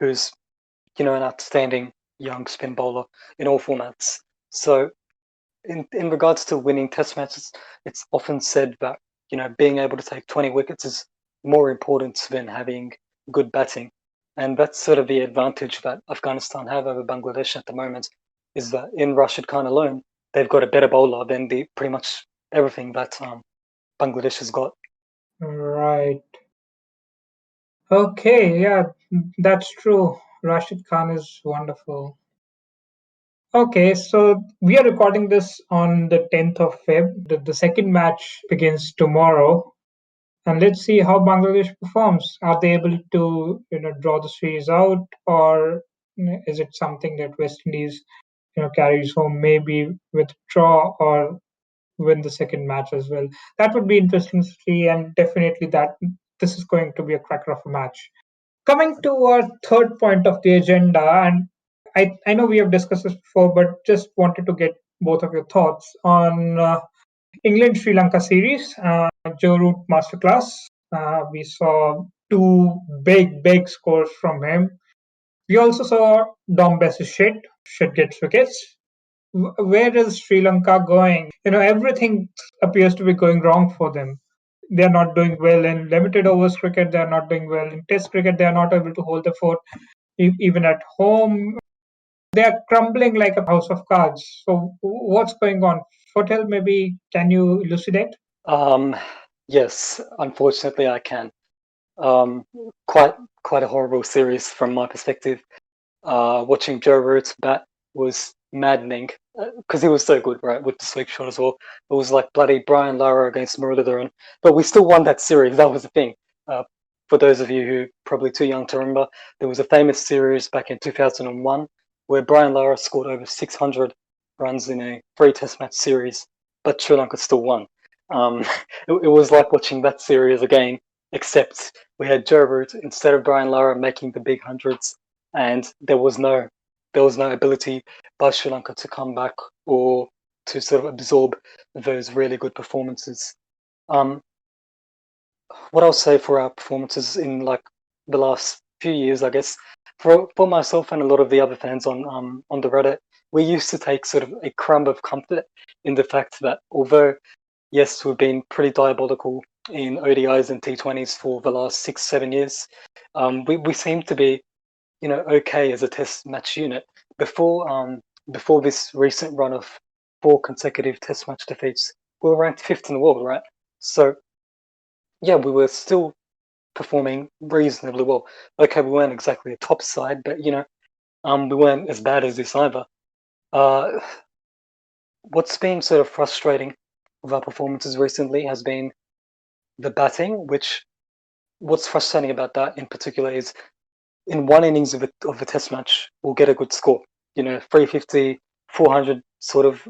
who's an outstanding young spin bowler in all formats. So in regards to winning test matches, it's often said that being able to take 20 wickets is more important than having good batting, and that's sort of the advantage that Afghanistan have over Bangladesh at the moment, is that in Rashid Khan alone, they've got a better bowler than pretty much everything that Bangladesh has got. Right. Okay, yeah, that's true. Rashid Khan is wonderful. Okay, so we are recording this on the 10th of Feb. The second match begins tomorrow. And let's see how Bangladesh performs. Are they able to, draw the series out, or is it something that West Indies, carries home, maybe withdraw or win the second match as well? That would be interesting to see, and definitely that this is going to be a cracker of a match. Coming to our third point of the agenda, and I know we have discussed this before, but just wanted to get both of your thoughts on England Sri Lanka series, Joe Root masterclass. We saw two big scores from him. We also saw Bess's shit gets wickets. Where is Sri Lanka going? Everything appears to be going wrong for them. They're not doing well in limited overs cricket. They're not doing well in Test cricket. They're not able to hold the fort even at home. They're crumbling like a house of cards. So what's going on? FootHill, maybe can you elucidate? Yes, unfortunately I can. Quite a horrible series from my perspective. Watching Joe Root bat was maddening because he was so good, right, with the sweep shot as well. It was like bloody Brian Lara against Muralitharan, but we still won that series. That was the thing. For those of you who are probably too young to remember, there was a famous series back in 2001 where Brian Lara scored over 600 runs in a 3-test match series, but Sri Lanka still won. It was like watching that series again, except we had Joe Root instead of Brian Lara making the big hundreds, and there was no ability by Sri Lanka to come back or to sort of absorb those really good performances. What I'll say for our performances in the last few years, I guess, for myself and a lot of the other fans on the Reddit, we used to take sort of a crumb of comfort in the fact that although, yes, we've been pretty diabolical in ODIs and T20s for the last 6-7 years, we seem to be, okay as a test match unit. Before this recent run of 4 consecutive test match defeats, we were ranked 5th in the world, right? So yeah, we were still performing reasonably well. Okay, we weren't exactly a top side, but we weren't as bad as this either. What's been sort of frustrating with our performances recently has been the batting, what's frustrating about that in particular is in one innings of a test match, we'll get a good score, 350, 400 sort of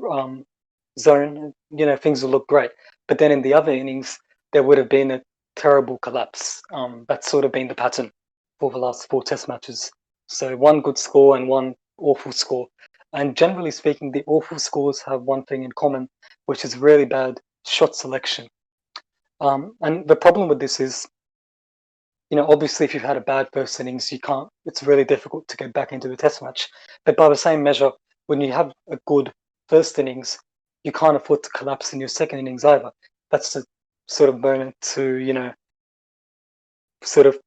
zone, things will look great. But then in the other innings, there would have been a terrible collapse. That's sort of been the pattern for the last 4 Test matches. So one good score and one awful score. And generally speaking, the awful scores have one thing in common, which is really bad shot selection. And the problem with this is, obviously, if you've had a bad first innings, you can't. It's really difficult to get back into the Test match. But by the same measure, when you have a good first innings, you can't afford to collapse in your second innings either. That's the sort of moment to, sort of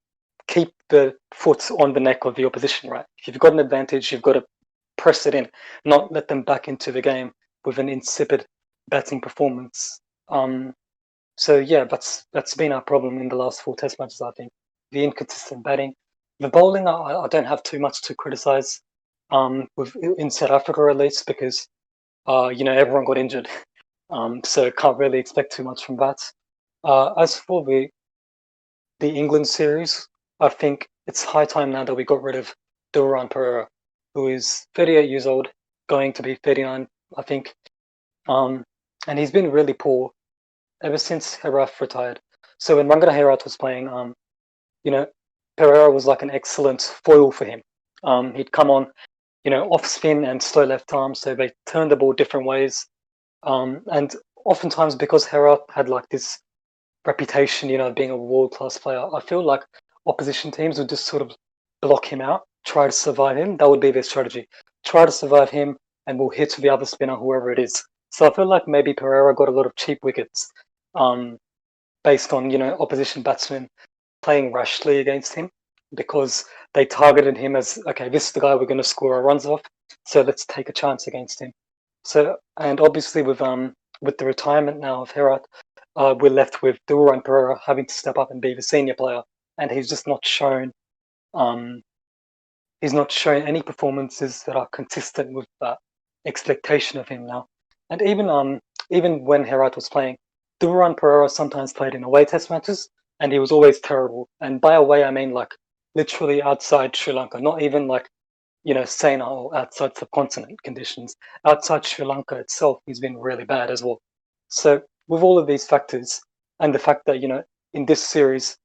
keep the foot on the neck of the opposition, right? If you've got an advantage, you've got to press it in, not let them back into the game with an insipid batting performance. So yeah, that's been our problem in the last 4 Test matches. I think the inconsistent batting, the bowling. I don't have too much to criticize. With in South Africa at least because everyone got injured, so can't really expect too much from that. As for the England series, I think it's high time now that we got rid of Duran Pereira, who is 38 years old, going to be 39, I think. And he's been really poor ever since Herat retired. So when Rangana Herat was playing, Pereira was like an excellent foil for him. He'd come on, off spin and slow left arm, so they turned the ball different ways. And oftentimes because Herat had like this reputation, of being a world-class player, I feel like opposition teams would just sort of block him out, try to survive him. That would be their strategy. Try to survive him, and we'll hit the other spinner, whoever it is. So I feel like maybe Pereira got a lot of cheap wickets, based on opposition batsmen playing rashly against him because they targeted him as, okay, this is the guy we're going to score our runs off, so let's take a chance against him. So, and obviously with the retirement now of Herat, we're left with Duran Pereira having to step up and be the senior player, and he's just not shown. He's not shown any performances that are consistent with that expectation of him now. And even when Herat was playing, Duran Pereira sometimes played in away Test matches, and he was always terrible. And by away, I mean like literally outside Sri Lanka, not even like Sena or outside subcontinent conditions. Outside Sri Lanka itself, he's been really bad as well. So with all of these factors, and the fact that in this series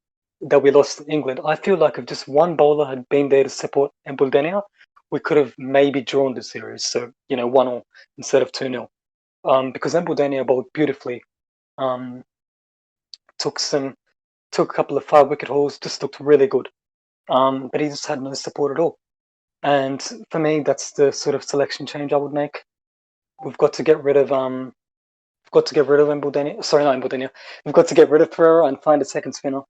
that we lost to England, I feel like if just one bowler had been there to support Embledenia, we could have maybe drawn the series. So 1-1 instead of 2-0, because Embledenia bowled beautifully. Took a couple of 5-wicket hauls, just looked really good. But he just had no support at all. And for me, that's the sort of selection change I would make. We've got to get rid of Embledenia. Sorry, not Embledenia. We've got to get rid of Pereira and find a second spinner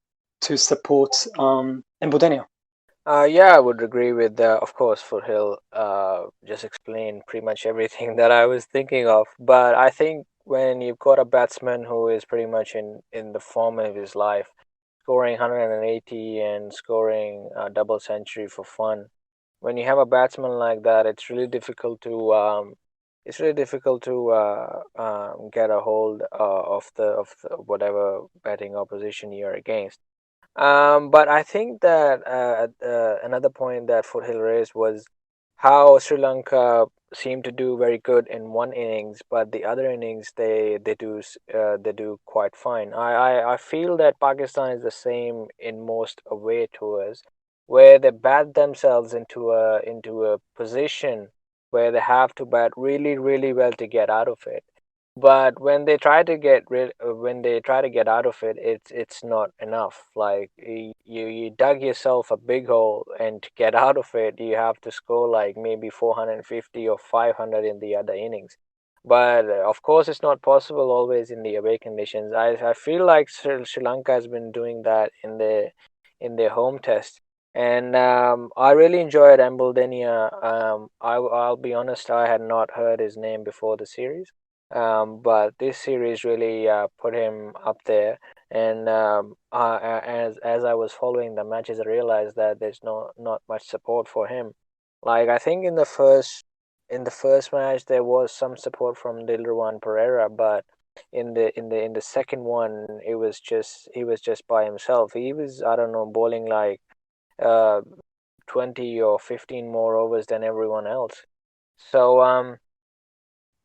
to support Embledenia. Yeah, I would agree with, of course, FootHill just explained pretty much everything that I was thinking of. But I think when you've got a batsman who is pretty much in the form of his life, scoring 180 and scoring a double century for fun, when you have a batsman like that, it's really difficult to get a hold of the whatever batting opposition you're against. But I think that another point that FootHill raised was how Sri Lanka seemed to do very good in one innings, but the other innings they do quite fine. I feel that Pakistan is the same in most away tours, where they bat themselves into a position where they have to bat really really well to get out of it. But when they try to get out of it, it's not enough. Like you dug yourself a big hole, and to get out of it you have to score like maybe 450 or 500 in the other innings. But of course it's not possible always in the away conditions. I feel like Sri Lanka has been doing that in their home test. And I really enjoyed Embledenia. I'll be honest, I had not heard his name before the series, but this series really put him up there. And as I was following the matches, I realized that there's not much support for him. Like I think in the first match there was some support from Dilruwan Pereira, but in the second one he was just by himself. He was, I don't know, bowling like uh 20 or 15 more overs than everyone else. So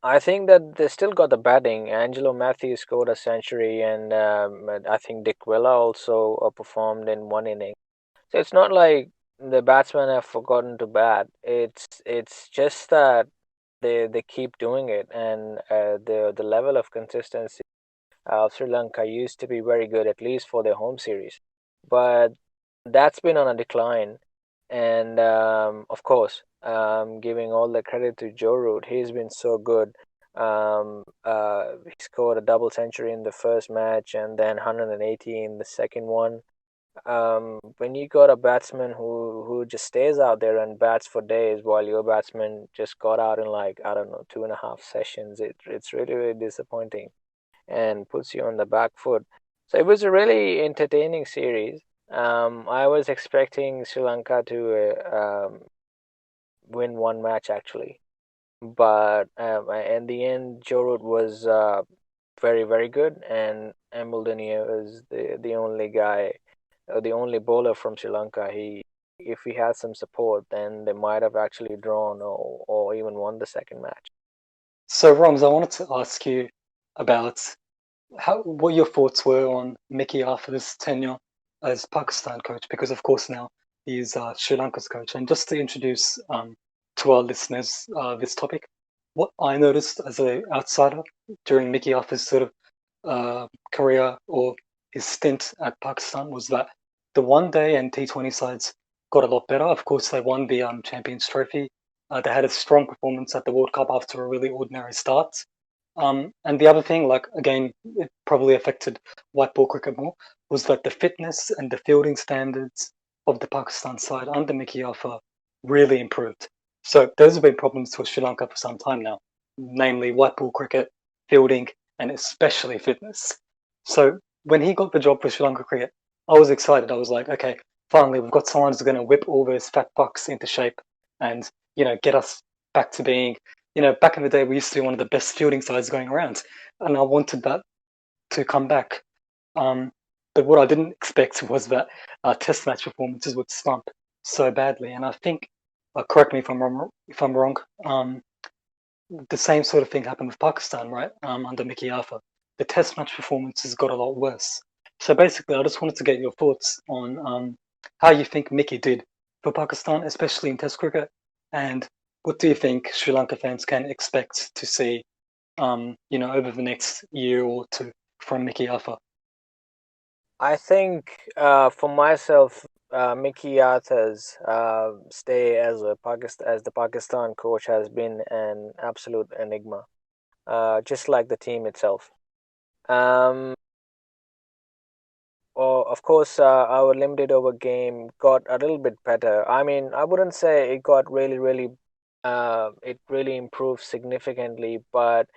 I think that they still got the batting. Angelo Matthews scored a century, and I think Dick Villa also performed in one inning. So it's not like the batsmen have forgotten to bat. It's just that they keep doing it, and the level of consistency of Sri Lanka used to be very good, at least for their home series, but that's been on a decline. And of course, giving all the credit to Joe Root, he's been so good. He scored a double century in the first match and then 180 in the second one. When you got a batsman who just stays out there and bats for days while your batsman just got out in, like, I don't know, 2.5 sessions, it's really, really disappointing and puts you on the back foot. So it was a really entertaining series. I was expecting Sri Lanka to win one match actually, but in the end, Joe Root was very, very good, and Tenure was the only guy, the only bowler from Sri Lanka. If he had some support, then they might have actually drawn or even won the second match. So, Roms, I wanted to ask you about what your thoughts were on Mickey Arthur's tenure as Pakistan coach, because of course now he's Sri Lanka's coach. And just to introduce to our listeners this topic, what I noticed as an outsider during Mickey Arthur's sort of career or his stint at Pakistan was that the one day and T20 sides got a lot better. Of course, they won the Champions Trophy. They had a strong performance at the World Cup after a really ordinary start. And the other thing, like again, it probably affected white ball cricket more, was that the fitness and the fielding standards of the Pakistan side under Mickey Arthur really improved. So those have been problems for Sri Lanka for some time now, namely white ball cricket, fielding, and especially fitness. So when he got the job for Sri Lanka cricket, I was excited. I was like, okay, finally we've got someone who's going to whip all those fat fucks into shape and get us back to being back in the day, we used to be one of the best fielding sides going around, and I wanted that to come back. But what I didn't expect was that Test match performances would slump so badly. And I think, correct me if I'm wrong. The same sort of thing happened with Pakistan, right? Under Mickey Arthur, the Test match performances got a lot worse. So basically, I just wanted to get your thoughts on how you think Mickey did for Pakistan, especially in Test cricket, and what do you think Sri Lanka fans can expect to see, over the next year or two from Mickey Arthur? I think for myself, Mickey Arthur's stay as the Pakistan coach has been an absolute enigma, just like the team itself. Um, of course, our limited over game got a little bit better. I mean, I wouldn't say it got really, really, it really improved significantly, but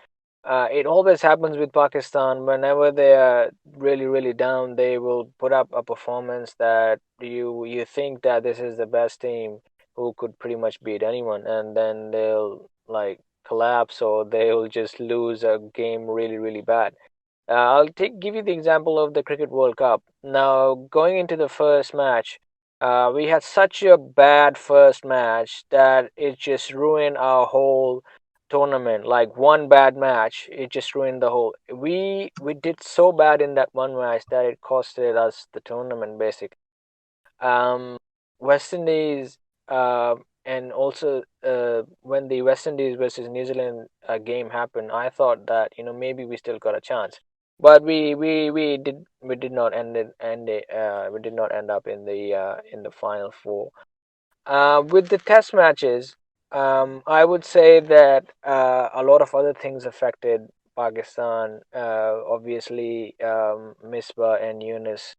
it always happens with Pakistan. Whenever they are really, really down, they will put up a performance that you think that this is the best team who could pretty much beat anyone, and then they'll like collapse or they'll just lose a game really, really bad. Give you the example of the Cricket World Cup. Now, going into the first match, we had such a bad first match that it just ruined our whole tournament. Like one bad match, it just ruined the whole. We did so bad in that one match that it costed us the tournament basically. Um, West Indies, and also when the West Indies versus New Zealand game happened, I thought that maybe we still got a chance, but we did not we did not end up in the final four. With the test matches, I would say that a lot of other things affected Pakistan. Obviously, Misbah and Yunus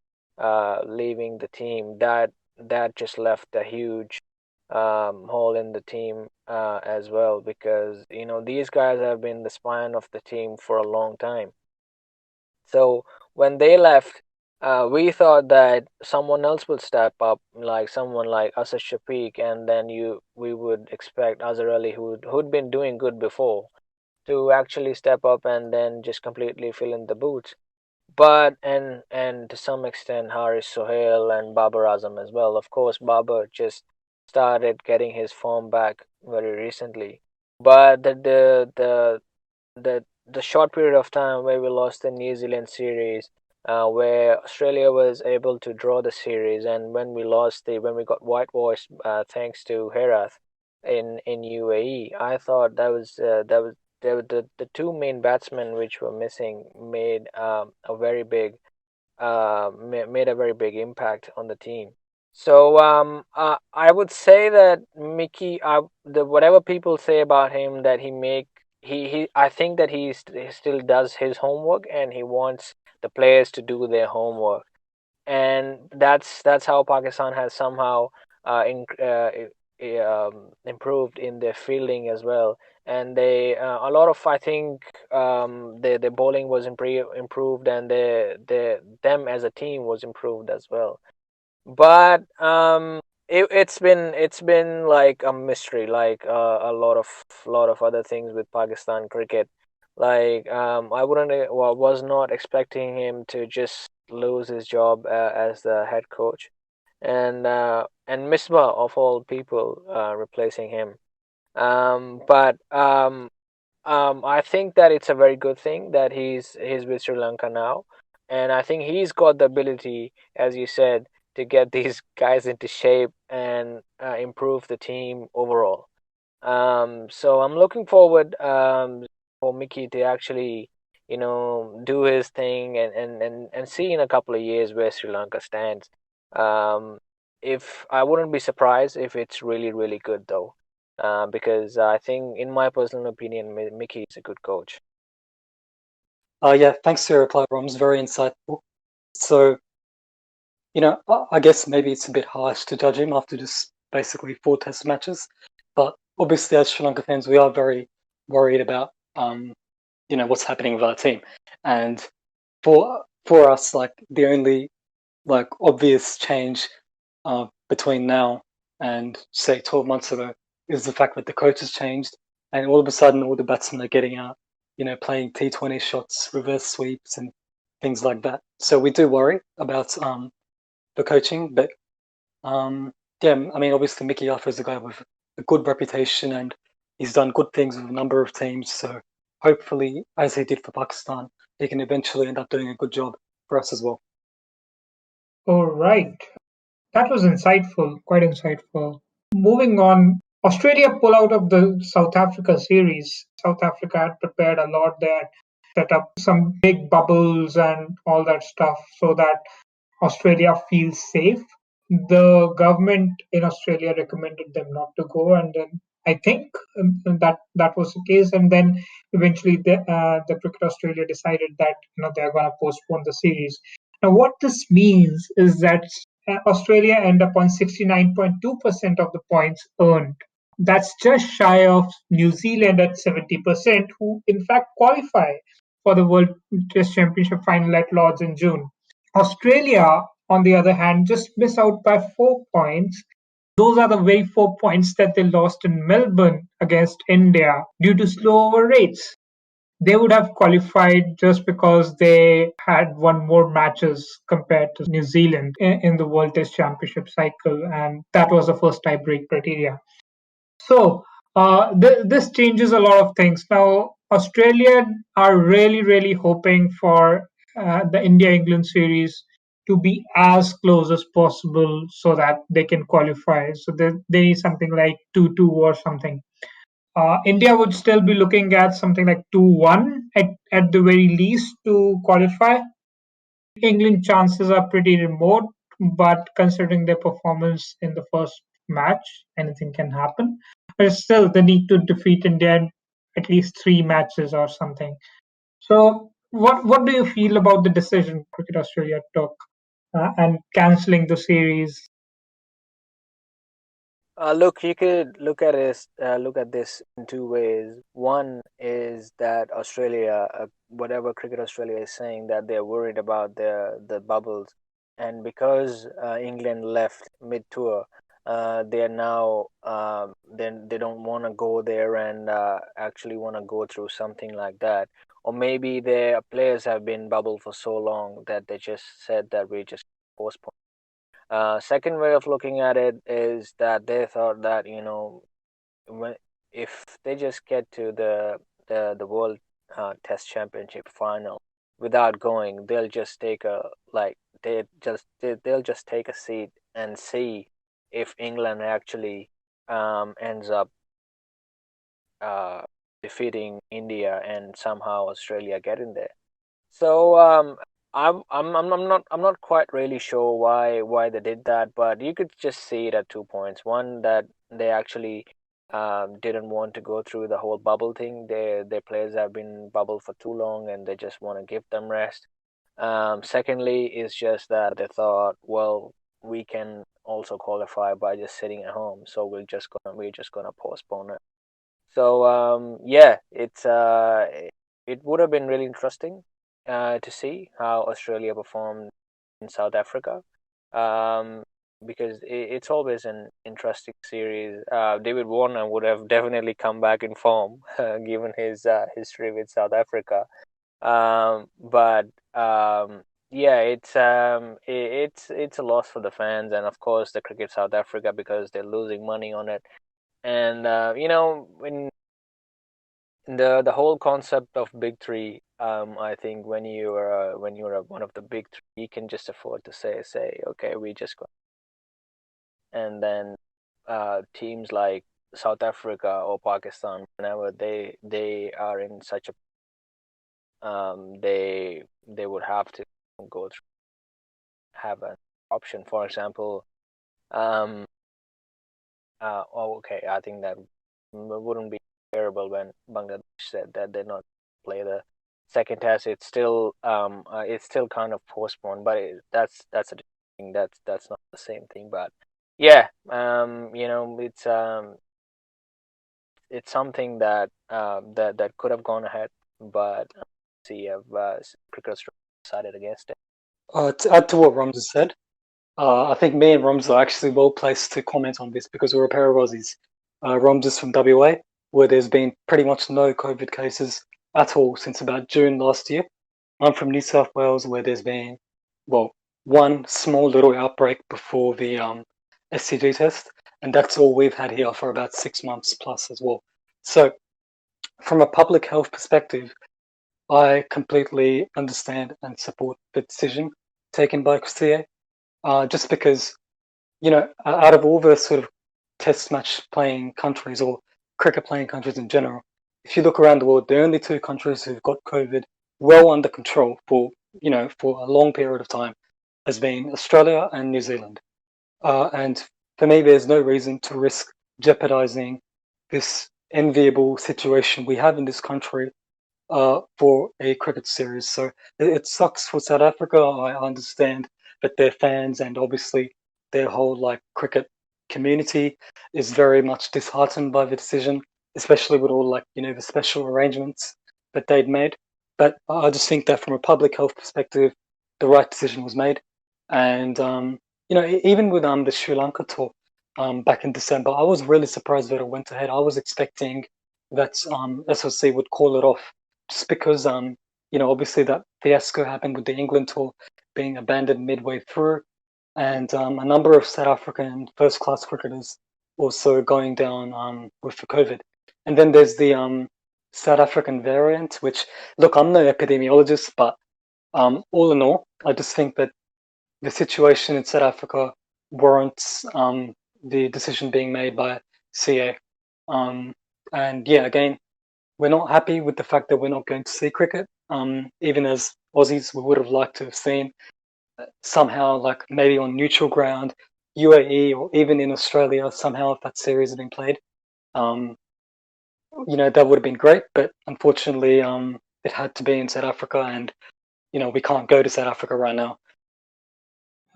leaving the team, that just left a huge hole in the team as well, because these guys have been the spine of the team for a long time. So when they left, we thought that someone else would step up, like someone like Asad Shafiq, and then we would expect Azhar Ali, who'd been doing good before, to actually step up and then just completely fill in the boots. But and to some extent Haris Sohail and Babar Azam as well. Of course, Babar just started getting his form back very recently, but the short period of time where we lost the New Zealand series, where Australia was able to draw the series, and when we got whitewashed, thanks to Herath in UAE. I thought the two main batsmen which were missing made a very big impact on the team. So I would say that Mickey, whatever people say about him, that I think that he still does his homework, and he wants the players to do their homework, and that's how Pakistan has somehow improved in their fielding as well. And they a lot of, I think, their bowling was improved, and them as a team was improved as well. But it's been like a mystery, like a lot of other things with Pakistan cricket. Like I wouldn't well, was not expecting him to just lose his job as the head coach, and Misbah of all people replacing him. But I think that it's a very good thing that he's with Sri Lanka now, and I think he's got the ability, as you said, to get these guys into shape and improve the team overall. So I'm looking forward for Mickey to actually, do his thing, and see in a couple of years where Sri Lanka stands. Um, if I wouldn't be surprised if it's really, really good though, because I think, in my personal opinion, Mickey is a good coach. Yeah, thanks for your reply, Romz. Very insightful. So, I guess maybe it's a bit harsh to judge him after just basically 4 Test matches, but obviously, as Sri Lanka fans, we are very worried about what's happening with our team, and for us, like the only like obvious change between now and say 12 months ago is the fact that the coach has changed, and all of a sudden all the batsmen are getting out, playing T20 shots, reverse sweeps, and things like that. So we do worry about the coaching, but yeah, I mean, obviously Mickey Arthur is a guy with a good reputation, and he's done good things with a number of teams. So hopefully, as he did for Pakistan, he can eventually end up doing a good job for us as well. All right. That was insightful, quite insightful. Moving on, Australia pull out of the South Africa series. South Africa had prepared a lot. They had set up some big bubbles and all that stuff so that Australia feels safe. The government in Australia recommended them not to go, and then I think that was the case. And then eventually, the Cricket Australia decided that they're going to postpone the series. Now, what this means is that Australia end up on 69.2% of the points earned. That's just shy of New Zealand at 70%, who in fact qualify for the World Test Championship final at Lords in June. Australia, on the other hand, just miss out by 4 points. Those are the very 4 points that they lost in Melbourne against India due to slow over rates. They would have qualified just because they had won more matches compared to New Zealand in the World Test Championship cycle, and that was the first tie-break criteria. So this changes a lot of things. Now, Australia are really, really hoping for the India-England series to be as close as possible so that they can qualify. So they need something like 2-2 or something. India would still be looking at something like 2-1 at the very least to qualify. England chances are pretty remote, but considering their performance in the first match, anything can happen. But still, they need to defeat India in at least 3 matches or something. So, what do you feel about the decision Cricket Australia took and cancelling the series? Look, you could look at this in two ways. One is that Australia, whatever Cricket Australia is saying, that they're worried about the bubbles, and because England left mid tour, they are now then they don't want to go there and actually want to go through something like that. Or maybe their players have been bubbled for so long that they just said that we just postpone. Second way of looking at it is that they thought that when, if they just get to the World Test Championship final without going. They'll just take they'll just take a seat and see if England actually ends up uh, defeating India and somehow Australia getting there. So I'm not quite really sure why they did that, but you could just see it at 2 points. One, that they actually didn't want to go through the whole bubble thing. Their players have been bubbled for too long, and they just want to give them rest. Secondly, is just that they thought, well, we can also qualify by just sitting at home, so we're just gonna postpone it. So yeah, it would have been really interesting to see how Australia performed in South Africa, um, because it's always an interesting series. David Warner would have definitely come back in form, given his history with South Africa. But yeah, it's a loss for the fans, and of course the Cricket South Africa, because they're losing money on it. And when the whole concept of big three, I think when you're one of the big three, you can just afford to say okay, we just go. And then teams like South Africa or Pakistan, whenever they are in such a they would have to go through, have an option. For example, um okay, I think that wouldn't be terrible when Bangladesh said that they're not play the second test. It's still kind of postponed, but that's a different thing. That's not the same thing. But yeah, it's something that that could have gone ahead, but see, cricket decided against it. To add to what Romz has said, I think me and Romz are actually well placed to comment on this because we're a pair of Aussies. Romz is from WA, where there's been pretty much no COVID cases at all since about June last year. I'm from New South Wales, where there's been, well, one small little outbreak before the SCG test, and that's all we've had here for about 6 months plus as well. So, from a public health perspective, I completely understand and support the decision taken by PAKvsSA, just because, out of all the sort of test match playing countries or cricket playing countries in general, if you look around the world, the only two countries who've got COVID well under control for a long period of time has been Australia and New Zealand. And for me, there's no reason to risk jeopardizing this enviable situation we have in this country for a cricket series. So it sucks for South Africa. I understand that their fans and obviously their whole cricket community is very much disheartened by the decision, especially with all the special arrangements that they'd made. But I just think that from a public health perspective, the right decision was made. And even with the Sri Lanka tour back in December, I was really surprised that it went ahead. I was expecting that SOC would call it off just because obviously that fiasco happened with the England tour being abandoned midway through, and a number of South African first class cricketers also going down with the COVID. And then there's the South African variant, which, look, I'm no epidemiologist, but all in all, I just think that the situation in South Africa warrants the decision being made by CA. And yeah, again, we're not happy with the fact that we're not going to see cricket. Even as Aussies, we would have liked to have seen somehow, maybe on neutral ground, UAE, or even in Australia, somehow if that series had been played. That would have been great, but unfortunately, it had to be in South Africa, and we can't go to South Africa right now.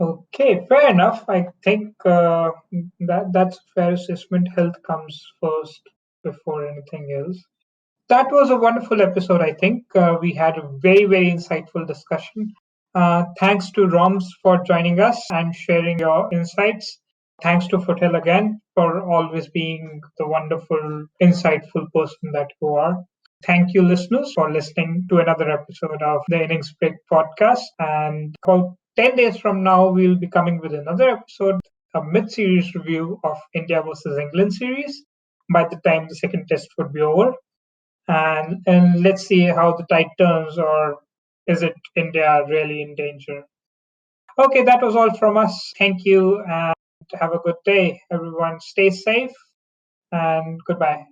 Okay, fair enough. I think that's a fair assessment. Health comes first before anything else. That was a wonderful episode, I think. We had a very, very insightful discussion. Thanks to Roms for joining us and sharing your insights. Thanks to FootHill again for always being the wonderful, insightful person that you are. Thank you, listeners, for listening to another episode of the Innings Break podcast. And about 10 days from now, we'll be coming with another episode, a mid series review of India versus England series by the time the second test would be over. and let's see how the tide turns, or is it India really in danger? Okay, that was all from us. Thank you and have a good day, everyone. Stay safe and goodbye.